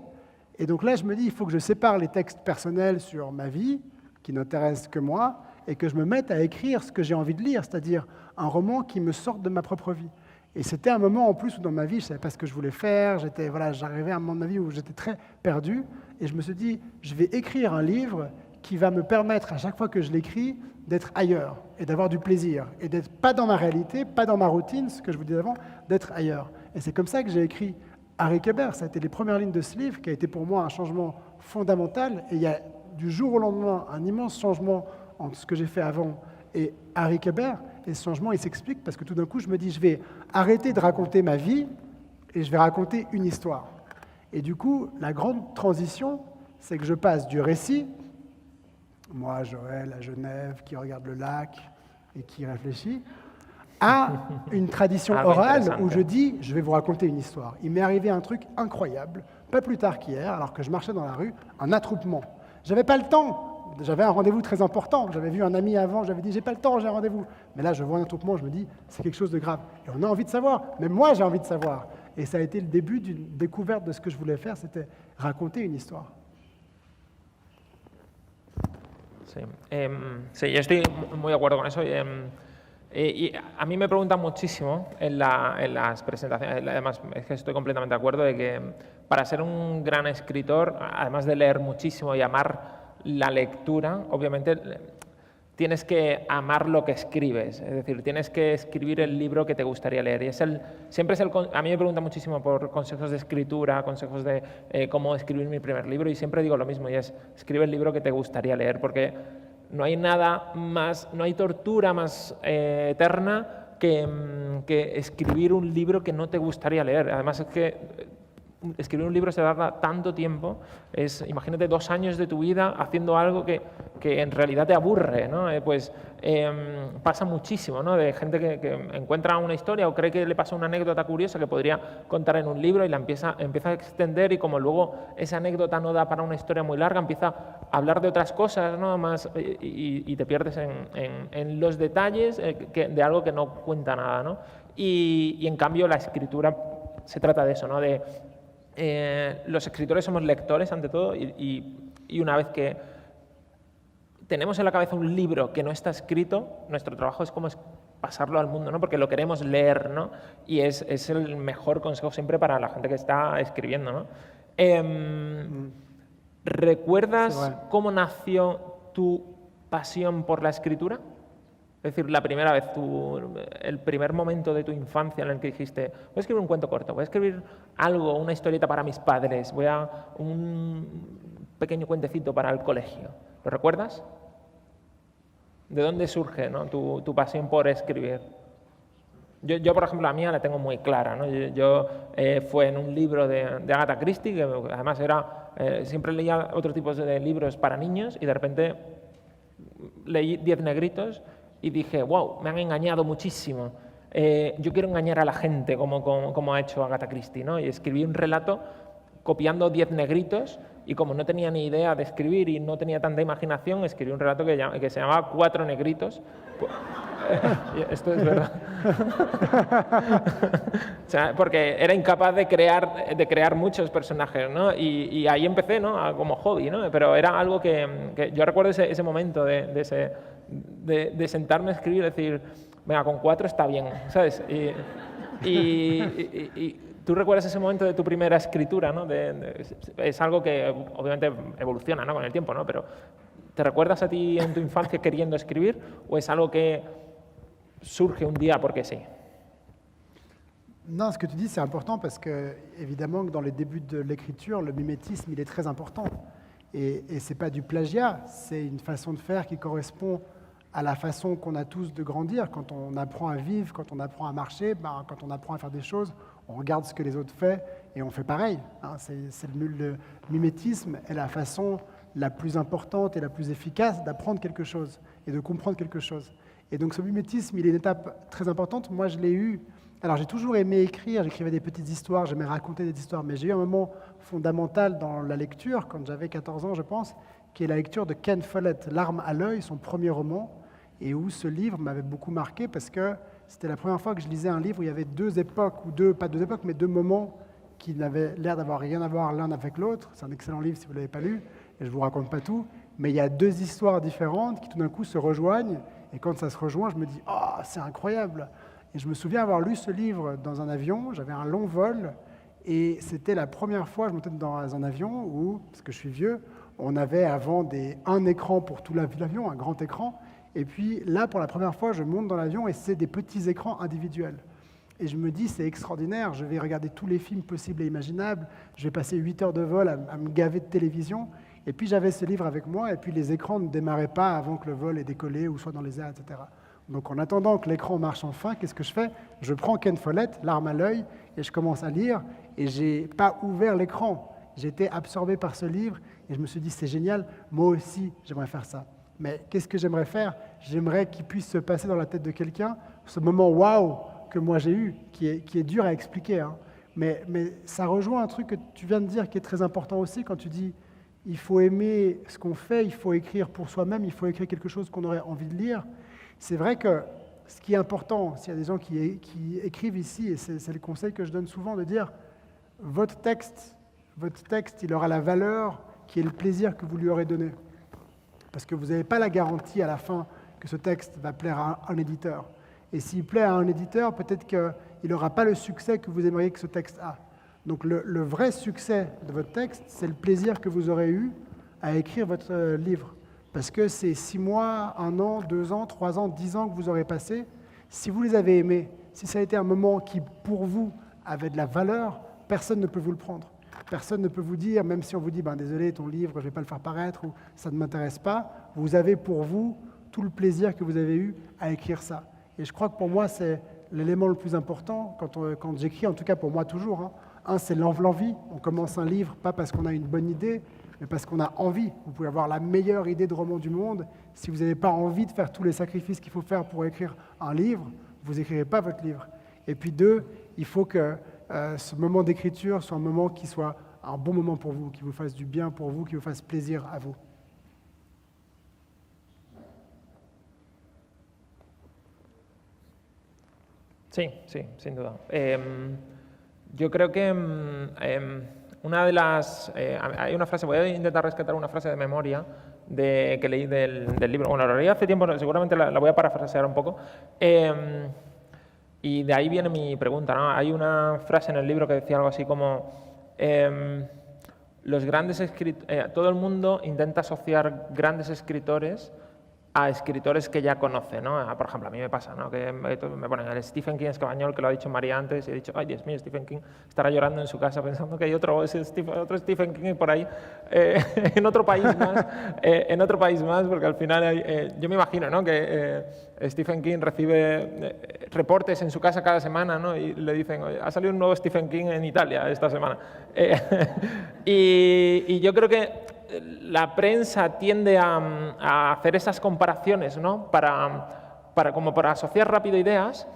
Et donc là, je me dis, il faut que je sépare les textes personnels sur ma vie, qui n'intéressent que moi, et que je me mette à écrire ce que j'ai envie de lire, c'est-à-dire un roman qui me sorte de ma propre vie. Et c'était un moment en plus où dans ma vie, je ne savais pas ce que je voulais faire, j'arrivais à un moment de ma vie où j'étais très perdu, et je me suis dit, je vais écrire un livre qui va me permettre, à chaque fois que je l'écris, d'être ailleurs, et d'avoir du plaisir, et d'être pas dans ma réalité, pas dans ma routine, ce que je vous disais avant, d'être ailleurs. Et c'est comme ça que j'ai écrit Harry Kéber. Ça a été les premières lignes de ce livre, qui a été pour moi un changement fondamental, et il y a du jour au lendemain un immense changement entre ce que j'ai fait avant et Harry Kéber, et ce changement, il s'explique parce que tout d'un coup, je me dis, je vais arrêter de raconter ma vie et je vais raconter une histoire. Et du coup, la grande transition, c'est que je passe du récit, moi, Joël, à Genève, qui regarde le lac et qui réfléchit, à une tradition orale où je dis, je vais vous raconter une histoire. Il m'est arrivé un truc incroyable, pas plus tard qu'hier, alors que je marchais dans la rue, un attroupement. J'avais pas le temps. J'avais un rendez-vous très important. J'avais vu un ami avant, j'avais dit, j'ai pas le temps, j'ai un rendez-vous. Mais là, je vois un attroupement, je me dis, c'est quelque chose de grave. Et on a envie de savoir. Même moi, j'ai envie de savoir. Et ça a été le début d'une découverte de ce que je voulais faire, c'était raconter une histoire. Sí, sí, yo estoy muy de acuerdo con eso. Y a mí me preguntan muchísimo en las presentaciones, además es que estoy completamente de acuerdo de que para ser un gran escritor, además de leer muchísimo y amar la lectura, obviamente tienes que amar lo que escribes, es decir, tienes que escribir el libro que te gustaría leer. Y a mí me preguntan muchísimo por consejos de escritura, consejos de cómo escribir mi primer libro, y siempre digo lo mismo, y es escribe el libro que te gustaría leer, porque no hay nada más, no hay tortura más eterna que escribir un libro que no te gustaría leer. Además es que escribir un libro se tarda tanto tiempo, imagínate 2 años de tu vida haciendo algo que en realidad te aburre, ¿no? Pasa muchísimo, ¿no? De gente que encuentra una historia o cree que le pasa una anécdota curiosa que podría contar en un libro y la empieza a extender, y como luego esa anécdota no da para una historia muy larga, empieza a hablar de otras cosas, ¿no? Más, y te pierdes en los detalles de algo que no cuenta nada, ¿no? Y en cambio la escritura se trata de eso, ¿no? Los escritores somos lectores ante todo, y una vez que tenemos en la cabeza un libro que no está escrito, nuestro trabajo es como pasarlo al mundo, ¿no? Porque lo queremos leer, ¿no? Y es el mejor consejo siempre para la gente que está escribiendo, ¿no? ¿Recuerdas cómo nació tu pasión por la escritura? Es decir, la primera vez, el primer momento de tu infancia en el que dijiste, voy a escribir un cuento corto, voy a escribir algo, una historieta para mis padres, un pequeño cuentecito para el colegio. ¿Lo recuerdas? ¿De dónde surge, ¿no? tu pasión por escribir? Yo, por ejemplo, la mía la tengo muy clara, ¿no? Fue en un libro de Agatha Christie, que además siempre leía otros tipos de libros para niños y de repente leí 10 negritos y dije, wow, me han engañado muchísimo. Yo quiero engañar a la gente como ha hecho Agatha Christie, ¿no? Y escribí un relato copiando 10 negritos y como no tenía ni idea de escribir y no tenía tanta imaginación, escribí un relato que se llamaba 4 negritos. Esto es verdad. O sea, porque era incapaz de crear muchos personajes, ¿no? Y ahí empecé, ¿no? Como hobby, ¿no? Pero era algo que yo recuerdo ese momento de sentarme a escribir y decir, venga, con 4 está bien, ¿sabes? Y tú recuerdas ese momento de tu primera escritura, ¿no? Es algo que obviamente evoluciona, ¿no? Con el tiempo, ¿no? Pero ¿te recuerdas a ti en tu infancia queriendo escribir o es algo que surge un día porque sí? Non, ce que tu dis, c'est important parce que, évidemment, que dans les débuts de l'écriture, le mimétisme, il est très important. Et ce n'est pas du plagiat, c'est une façon de faire qui correspond à la façon qu'on a tous de grandir. Quand on apprend à vivre, quand on apprend à marcher, quand on apprend à faire des choses, on regarde ce que les autres font et on fait pareil. Hein. Le mimétisme est la façon la plus importante et la plus efficace d'apprendre quelque chose et de comprendre quelque chose. Et donc ce mimétisme, il est une étape très importante. Moi, je l'ai eu. Alors j'ai toujours aimé écrire, j'écrivais des petites histoires, j'aimais raconter des histoires, mais j'ai eu un moment fondamental dans la lecture, quand j'avais 14 ans, je pense, qui est la lecture de Ken Follett, L'arme à l'œil, son premier roman, et où ce livre m'avait beaucoup marqué parce que c'était la première fois que je lisais un livre où il y avait 2 époques, pas 2 époques, mais 2 moments qui n'avaient l'air d'avoir rien à voir l'un avec l'autre. C'est un excellent livre si vous ne l'avez pas lu, et je ne vous raconte pas tout, mais il y a 2 histoires différentes qui tout d'un coup se rejoignent, et quand ça se rejoint, je me dis « Oh, c'est incroyable !» Et je me souviens avoir lu ce livre dans un avion, j'avais un long vol, et c'était la première fois que je montais dans un avion où, parce que je suis vieux, on avait avant un écran pour tout l'avion, un grand écran, et puis là, pour la première fois, je monte dans l'avion et c'est des petits écrans individuels. Et je me dis, c'est extraordinaire, je vais regarder tous les films possibles et imaginables, je vais passer 8 heures de vol à me gaver de télévision, et puis j'avais ce livre avec moi, et puis les écrans ne démarraient pas avant que le vol ait décollé ou soit dans les airs, etc. Donc en attendant que l'écran marche enfin, qu'est-ce que je fais? Je prends Ken Follett, L'arme à l'œil, et je commence à lire, et je n'ai pas ouvert l'écran. J'étais absorbé par ce livre, et je me suis dit, c'est génial, moi aussi, j'aimerais faire ça. Mais qu'est-ce que j'aimerais faire? J'aimerais qu'il puisse se passer dans la tête de quelqu'un ce moment waouh que moi j'ai eu, qui est dur à expliquer. Hein. Mais ça rejoint un truc que tu viens de dire qui est très important aussi, quand tu dis il faut aimer ce qu'on fait, il faut écrire pour soi-même, il faut écrire quelque chose qu'on aurait envie de lire. C'est vrai que ce qui est important, s'il y a des gens qui écrivent ici, et c'est le conseil que je donne souvent, de dire votre texte, il aura la valeur qui est le plaisir que vous lui aurez donné. Parce que vous n'avez pas la garantie à la fin que ce texte va plaire à un éditeur. Et s'il plaît à un éditeur, peut-être qu'il n'aura pas le succès que vous aimeriez que ce texte a. Donc le vrai succès de votre texte, c'est le plaisir que vous aurez eu à écrire votre livre. Parce que c'est 6 mois, 1 an, 2 ans, 3 ans, 10 ans que vous aurez passé. Si vous les avez aimés, si ça a été un moment qui, pour vous, avait de la valeur, personne ne peut vous le prendre. Personne ne peut vous dire, même si on vous dit « désolé, ton livre, je ne vais pas le faire paraître » ou « ça ne m'intéresse pas », vous avez pour vous tout le plaisir que vous avez eu à écrire ça. Et je crois que pour moi, c'est l'élément le plus important quand j'écris, en tout cas pour moi toujours. Hein. Un, c'est l'envie. On commence un livre, pas parce qu'on a une bonne idée, mais parce qu'on a envie. Vous pouvez avoir la meilleure idée de roman du monde. Si vous n'avez pas envie de faire tous les sacrifices qu'il faut faire pour écrire un livre, vous n'écrirez pas votre livre. Et puis 2, il faut que ce moment d'écriture soit un moment qui soit un bon moment pour vous, qui vous fasse du bien pour vous, qui vous fasse plaisir à vous. Sí, sin duda. Yo creo que una de las... hay una frase, voy a intentar rescatar una frase de memoria que leí del libro. Bueno, la leí hace tiempo, seguramente la voy a parafrasear un poco. Y de ahí viene mi pregunta, ¿no? Hay una frase en el libro que decía algo así como los grandes todo el mundo intenta asociar grandes escritores a escritores que ya conoce, ¿no? Por ejemplo, a mí me pasa, ¿no? Que me ponen el Stephen King español, que lo ha dicho María antes, y he dicho, ay, Dios mío, Stephen King estará llorando en su casa pensando que hay otro Stephen King por ahí, en otro país más, porque al final yo me imagino, ¿no? Que Stephen King recibe reportes en su casa cada semana, ¿no? Y le dicen, oye, ha salido un nuevo Stephen King en Italia esta semana. Y yo creo que la prensa tiende a hacer esas comparaciones, ¿no? Como para asociar rápido ideas,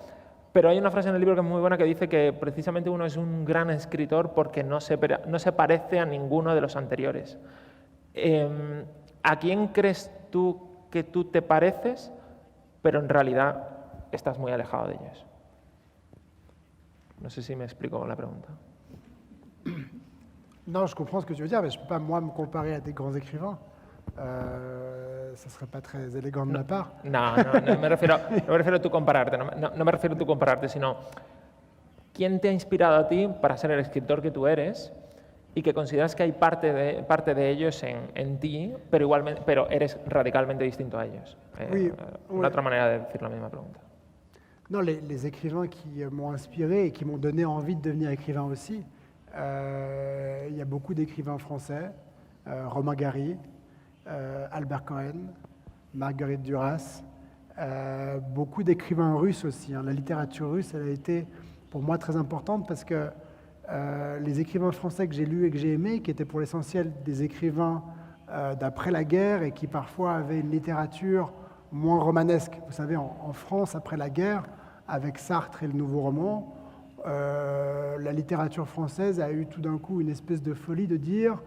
pero hay una frase en el libro que es muy buena que dice que precisamente uno es un gran escritor porque no se parece a ninguno de los anteriores. ¿A quién crees tú que tú te pareces, pero en realidad estás muy alejado de ellos? No sé si me explico la pregunta. Non, je comprends ce que tu veux dire, mais je ne peux pas, moi, me comparer à des grands écrivains. Ça ne serait pas très élégant de ma part. No me refiero a tu compararte, no me refiero a tu compararte, sino ¿quién te ha inspirado a ti para ser el escritor que tú eres y que consideras que hay parte de ellos en ti, pero eres radicalmente distinto a ellos? Oui, Una otra manera de decir la misma pregunta. Non, les écrivains qui m'ont inspiré et qui m'ont donné envie de devenir écrivain aussi, il y a beaucoup d'écrivains français, Romain Gary, Albert Cohen, Marguerite Duras, beaucoup d'écrivains russes aussi. La littérature russe, elle a été pour moi très importante parce que les écrivains français que j'ai lus et que j'ai aimés, qui étaient pour l'essentiel des écrivains d'après la guerre et qui parfois avaient une littérature moins romanesque. Vous savez, en France, après la guerre, avec Sartre et le nouveau roman, la littérature française a eu tout d'un coup une espèce de folie de dire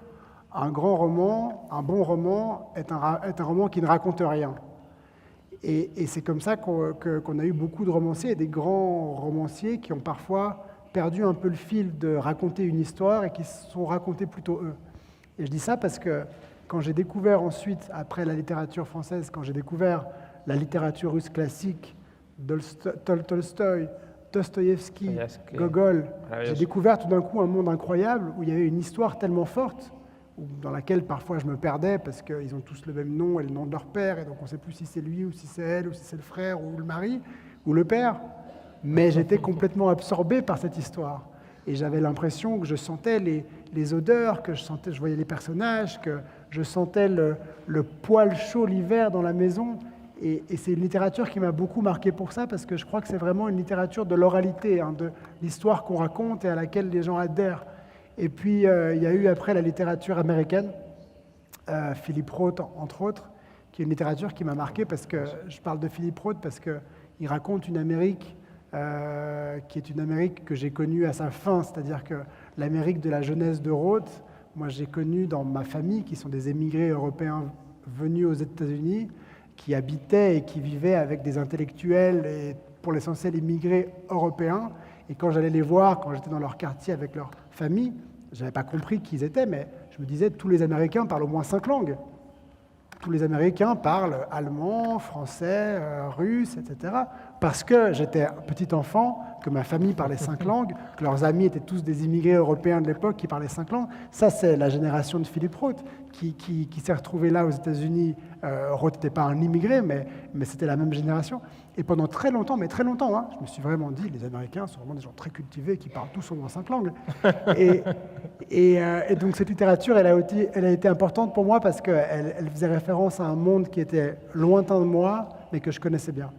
un grand roman, un bon roman est un roman qui ne raconte rien. Et c'est comme ça qu'on a eu beaucoup de romanciers et des grands romanciers qui ont parfois perdu un peu le fil de raconter une histoire et qui se sont racontés plutôt eux. Et je dis ça parce que quand j'ai découvert ensuite, après la littérature française, quand j'ai découvert la littérature russe classique, Tolstoï, Dostoïevski, Gogol, j'ai découvert tout d'un coup un monde incroyable où il y avait une histoire tellement forte, dans laquelle parfois je me perdais parce qu'ils ont tous le même nom et le nom de leur père, et donc on ne sait plus si c'est lui ou si c'est elle ou si c'est le frère ou le mari ou le père. Mais j'étais complètement absorbé par cette histoire. Et j'avais l'impression que je sentais les odeurs, que je voyais les personnages, que je sentais le poil chaud l'hiver dans la maison. Et c'est une littérature qui m'a beaucoup marqué pour ça, parce que je crois que c'est vraiment une littérature de l'oralité, de l'histoire qu'on raconte et à laquelle les gens adhèrent. Et puis, il y a eu après la littérature américaine, Philip Roth, entre autres, qui est une littérature qui m'a marqué, parce que je parle de Philip Roth parce qu'il raconte une Amérique qui est une Amérique que j'ai connue à sa fin, c'est-à-dire que l'Amérique de la jeunesse de Roth, moi j'ai connu dans ma famille, qui sont des émigrés européens venus aux États-Unis, qui habitaient et qui vivaient avec des intellectuels et pour l'essentiel immigrés européens. Et quand j'allais les voir, quand j'étais dans leur quartier avec leur famille, je n'avais pas compris qui ils étaient, mais je me disais, tous les Américains parlent au moins 5 langues. Tous les Américains parlent allemand, français, russe, etc. Parce que j'étais un petit enfant, que ma famille parlait 5 langues, que leurs amis étaient tous des immigrés européens de l'époque qui parlaient 5 langues. Ça, c'est la génération de Philip Roth qui s'est retrouvé là aux États-Unis. Roth n'était pas un immigré, mais c'était la même génération. Et pendant très longtemps, je me suis vraiment dit, les Américains sont vraiment des gens très cultivés qui parlent tous au moins 5 langues. Et donc cette littérature, elle a été importante pour moi parce qu'elle faisait référence à un monde qui était lointain de moi, mais que je connaissais bien.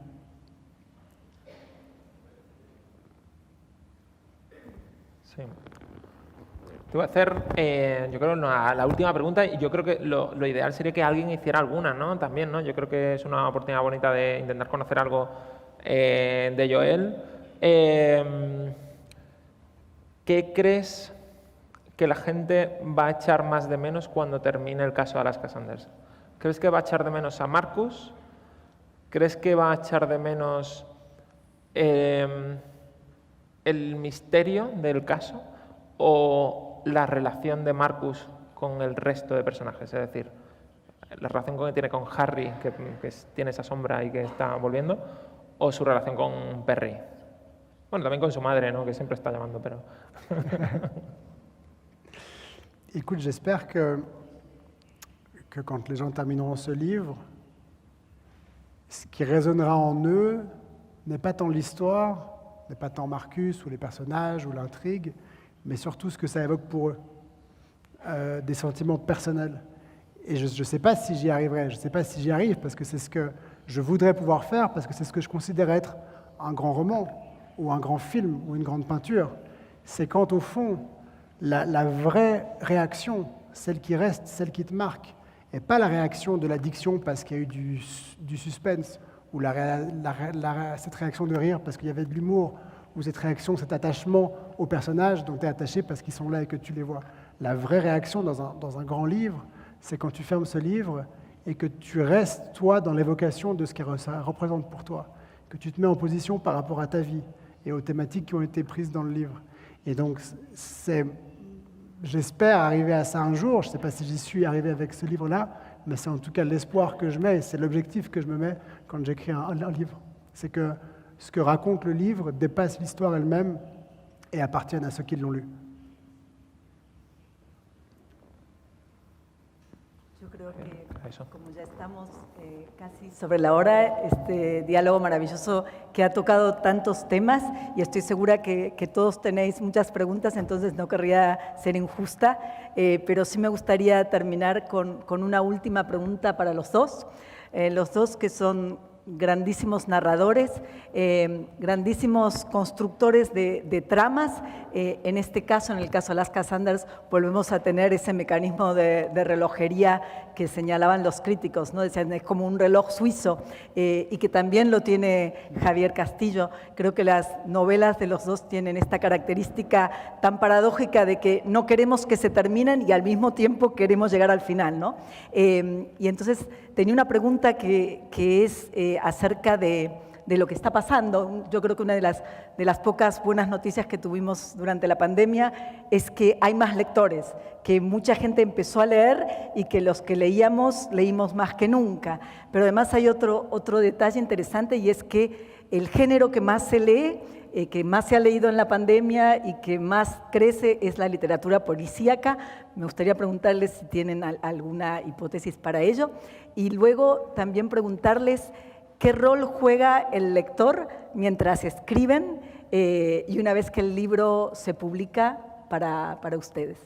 Sí. Te voy a hacer, yo creo, la última pregunta, y yo creo que lo ideal sería que alguien hiciera alguna, ¿no? También, ¿no? Yo creo que es una oportunidad bonita de intentar conocer algo de Joel. ¿Qué crees que la gente va a echar más de menos cuando termine el caso de Alaska Sanders? ¿Crees que va a echar de menos a Marcus? ¿Crees que va a echar de menos el misterio del caso o la relación de Marcus con el resto de personajes? Es decir, la relación que tiene con Harry, que tiene esa sombra y que está volviendo, o su relación con Perry. Bueno, también con su madre, ¿no? Que siempre está llamando, pero... Écoute, j'espère que quand les gens termineront ce livre, ce qui résonnera en eux n'est pas tant l'histoire, n'est pas tant Marcus ou les personnages ou l'intrigue, mais surtout ce que ça évoque pour eux, des sentiments personnels. Et je ne sais pas si j'y arriverai, je ne sais pas si j'y arrive, parce que c'est ce que je voudrais pouvoir faire, parce que c'est ce que je considère être un grand roman, ou un grand film, ou une grande peinture. C'est quand, au fond, la vraie réaction, celle qui reste, celle qui te marque, et pas la réaction de l'addiction parce qu'il y a eu du suspense, ou cette réaction de rire parce qu'il y avait de l'humour, ou cette réaction, cet attachement aux personnages dont tu es attaché parce qu'ils sont là et que tu les vois. La vraie réaction dans un grand livre, c'est quand tu fermes ce livre et que tu restes, toi, dans l'évocation de ce que ça représente pour toi, que tu te mets en position par rapport à ta vie et aux thématiques qui ont été prises dans le livre. Et donc, j'espère arriver à ça un jour. Je ne sais pas si j'y suis arrivé avec ce livre-là, mais c'est en tout cas l'espoir que je mets, c'est l'objectif que je me mets quand j'écris un livre. C'est que ce que raconte le livre dépasse l'histoire elle-même et appartienne à ceux qui l'ont lu. Yo creo que, como ya estamos casi sobre la hora, este diálogo maravilloso que ha tocado tantos temas y estoy segura que todos tenéis muchas preguntas, entonces no querría ser injusta, pero sí me gustaría terminar con una última pregunta para los dos que son grandísimos narradores, grandísimos constructores de tramas. En este caso, en el caso de Alaska Sanders, volvemos a tener ese mecanismo de relojería que señalaban los críticos, ¿no? Decían, es como un reloj suizo, y que también lo tiene Javier Castillo. Creo que las novelas de los dos tienen esta característica tan paradójica de que no queremos que se terminen y al mismo tiempo queremos llegar al final, ¿no? Y entonces tenía una pregunta que es acerca de lo que está pasando. Yo creo que una de las pocas buenas noticias que tuvimos durante la pandemia es que hay más lectores, que mucha gente empezó a leer y que los que leímos más que nunca. Pero además hay otro detalle interesante, y es que el género que más se lee, que más se ha leído en la pandemia y que más crece es la literatura policíaca. Me gustaría preguntarles si tienen alguna hipótesis para ello. Y luego también preguntarles qué rol juega el lector mientras escriben y una vez que el libro se publica para ustedes.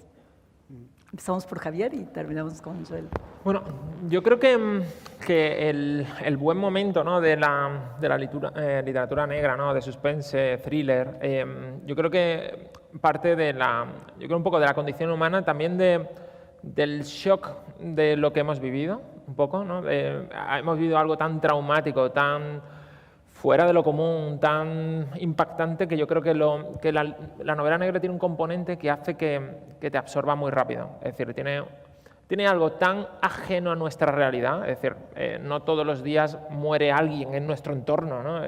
Empezamos por Javier y terminamos con Joel. Bueno, yo creo que el buen momento, ¿no?, de la literatura negra, ¿no?, de suspense, thriller, yo creo que parte yo creo un poco de la condición humana, también del shock de lo que hemos vivido, un poco, ¿no? Hemos vivido algo tan traumático, tan fuera de lo común, tan impactante, que yo creo que la novela negra tiene un componente que hace que te absorba muy rápido. Es decir, tiene algo tan ajeno a nuestra realidad, es decir, no todos los días muere alguien en nuestro entorno, ¿no?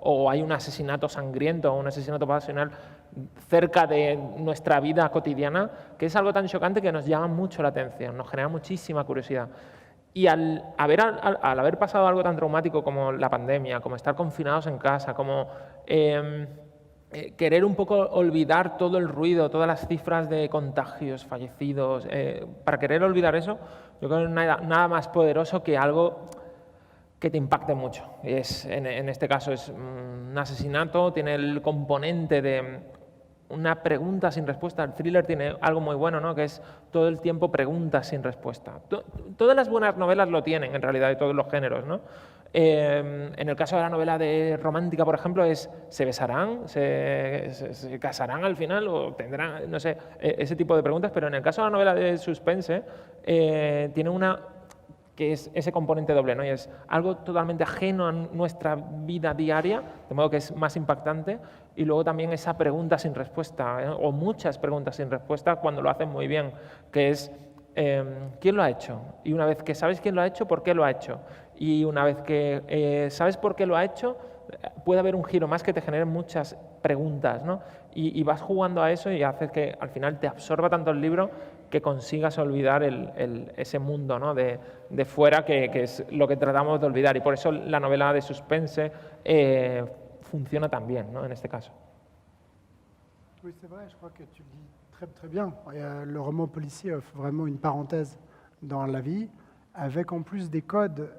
O hay un asesinato sangriento o un asesinato pasional cerca de nuestra vida cotidiana, que es algo tan chocante que nos llama mucho la atención, nos genera muchísima curiosidad. Y al haber pasado algo tan traumático como la pandemia, como estar confinados en casa, como querer un poco olvidar todo el ruido, todas las cifras de contagios, fallecidos, para querer olvidar eso, yo creo que no hay nada más poderoso que algo que te impacte mucho. En este caso es un asesinato, tiene el componente de una pregunta sin respuesta. El thriller tiene algo muy bueno, ¿no?, que es todo el tiempo preguntas sin respuesta. Todas las buenas novelas lo tienen, en realidad, de todos los géneros, ¿no? En el caso de la novela romántica, por ejemplo, ¿se besarán? ¿Se casarán al final? ¿O tendrán, no sé, ese tipo de preguntas? Pero en el caso de la novela de suspense, tiene que es ese componente doble, ¿no? Y es algo totalmente ajeno a nuestra vida diaria, de modo que es más impactante, y luego también esa pregunta sin respuesta, o muchas preguntas sin respuesta cuando lo hacen muy bien, que es ¿quién lo ha hecho? Y una vez que sabes quién lo ha hecho, ¿por qué lo ha hecho? Y una vez que sabes por qué lo ha hecho, puede haber un giro más que te genere muchas preguntas, ¿no? Y vas jugando a eso y haces que al final te absorba tanto el libro que consigas olvidar ese mundo, ¿no?, de fuera, que es lo que tratamos de olvidar. Y por eso la novela de suspense funciona tan bien, ¿no?, en este caso. Oui, c'est vrai, je crois que tu le dis très, très bien. Le roman policier offre vraiment une parenthèse dans la vie, avec en plus des codes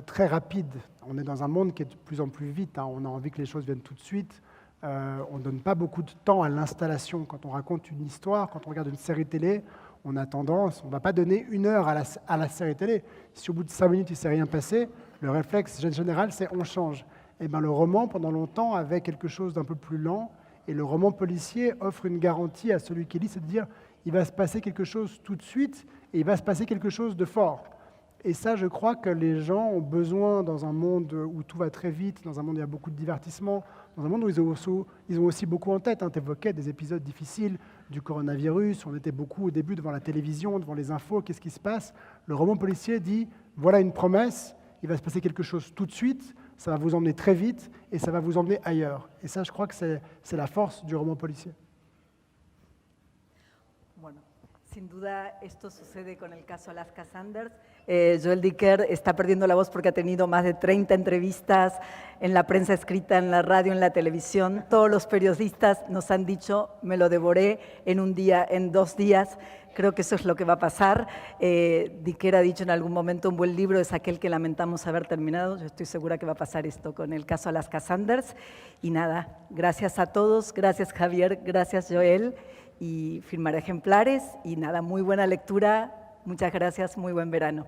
très rapides. On est dans un monde qui est de plus en plus vite, hein. On a envie que les choses viennent tout de suite. On ne donne pas beaucoup de temps à l'installation. Quand on raconte une histoire, quand on regarde une série télé, on a tendance, on ne va pas donner 1 heure à la série télé. Si au bout de 5 minutes, il ne s'est rien passé, le réflexe général, c'est on change. Et bien, le roman, pendant longtemps, avait quelque chose d'un peu plus lent. Et le roman policier offre une garantie à celui qui lit, c'est de dire il va se passer quelque chose tout de suite et il va se passer quelque chose de fort. Et ça, je crois que les gens ont besoin, dans un monde où tout va très vite, dans un monde où il y a beaucoup de divertissement, dans un monde où ils ont aussi beaucoup en tête. Tu évoquais des épisodes difficiles du coronavirus, on était beaucoup au début devant la télévision, devant les infos, qu'est-ce qui se passe? Le roman policier dit, voilà une promesse, il va se passer quelque chose tout de suite, ça va vous emmener très vite et ça va vous emmener ailleurs. Et ça, je crois que c'est la force du roman policier. Bueno, sin duda esto sucede con el caso Alaska Sanders. Joel Dicker está perdiendo la voz porque ha tenido más de 30 entrevistas en la prensa escrita, en la radio, en la televisión. Todos los periodistas nos han dicho, me lo devoré en un día, en 2 días. Creo que eso es lo que va a pasar. Dicker ha dicho en algún momento, un buen libro es aquel que lamentamos haber terminado. Yo estoy segura que va a pasar esto con el caso Alaska Sanders. Y nada, gracias a todos, gracias Javier, gracias Joel. Y firmar ejemplares. Y nada, muy buena lectura. Muchas gracias, muy buen verano.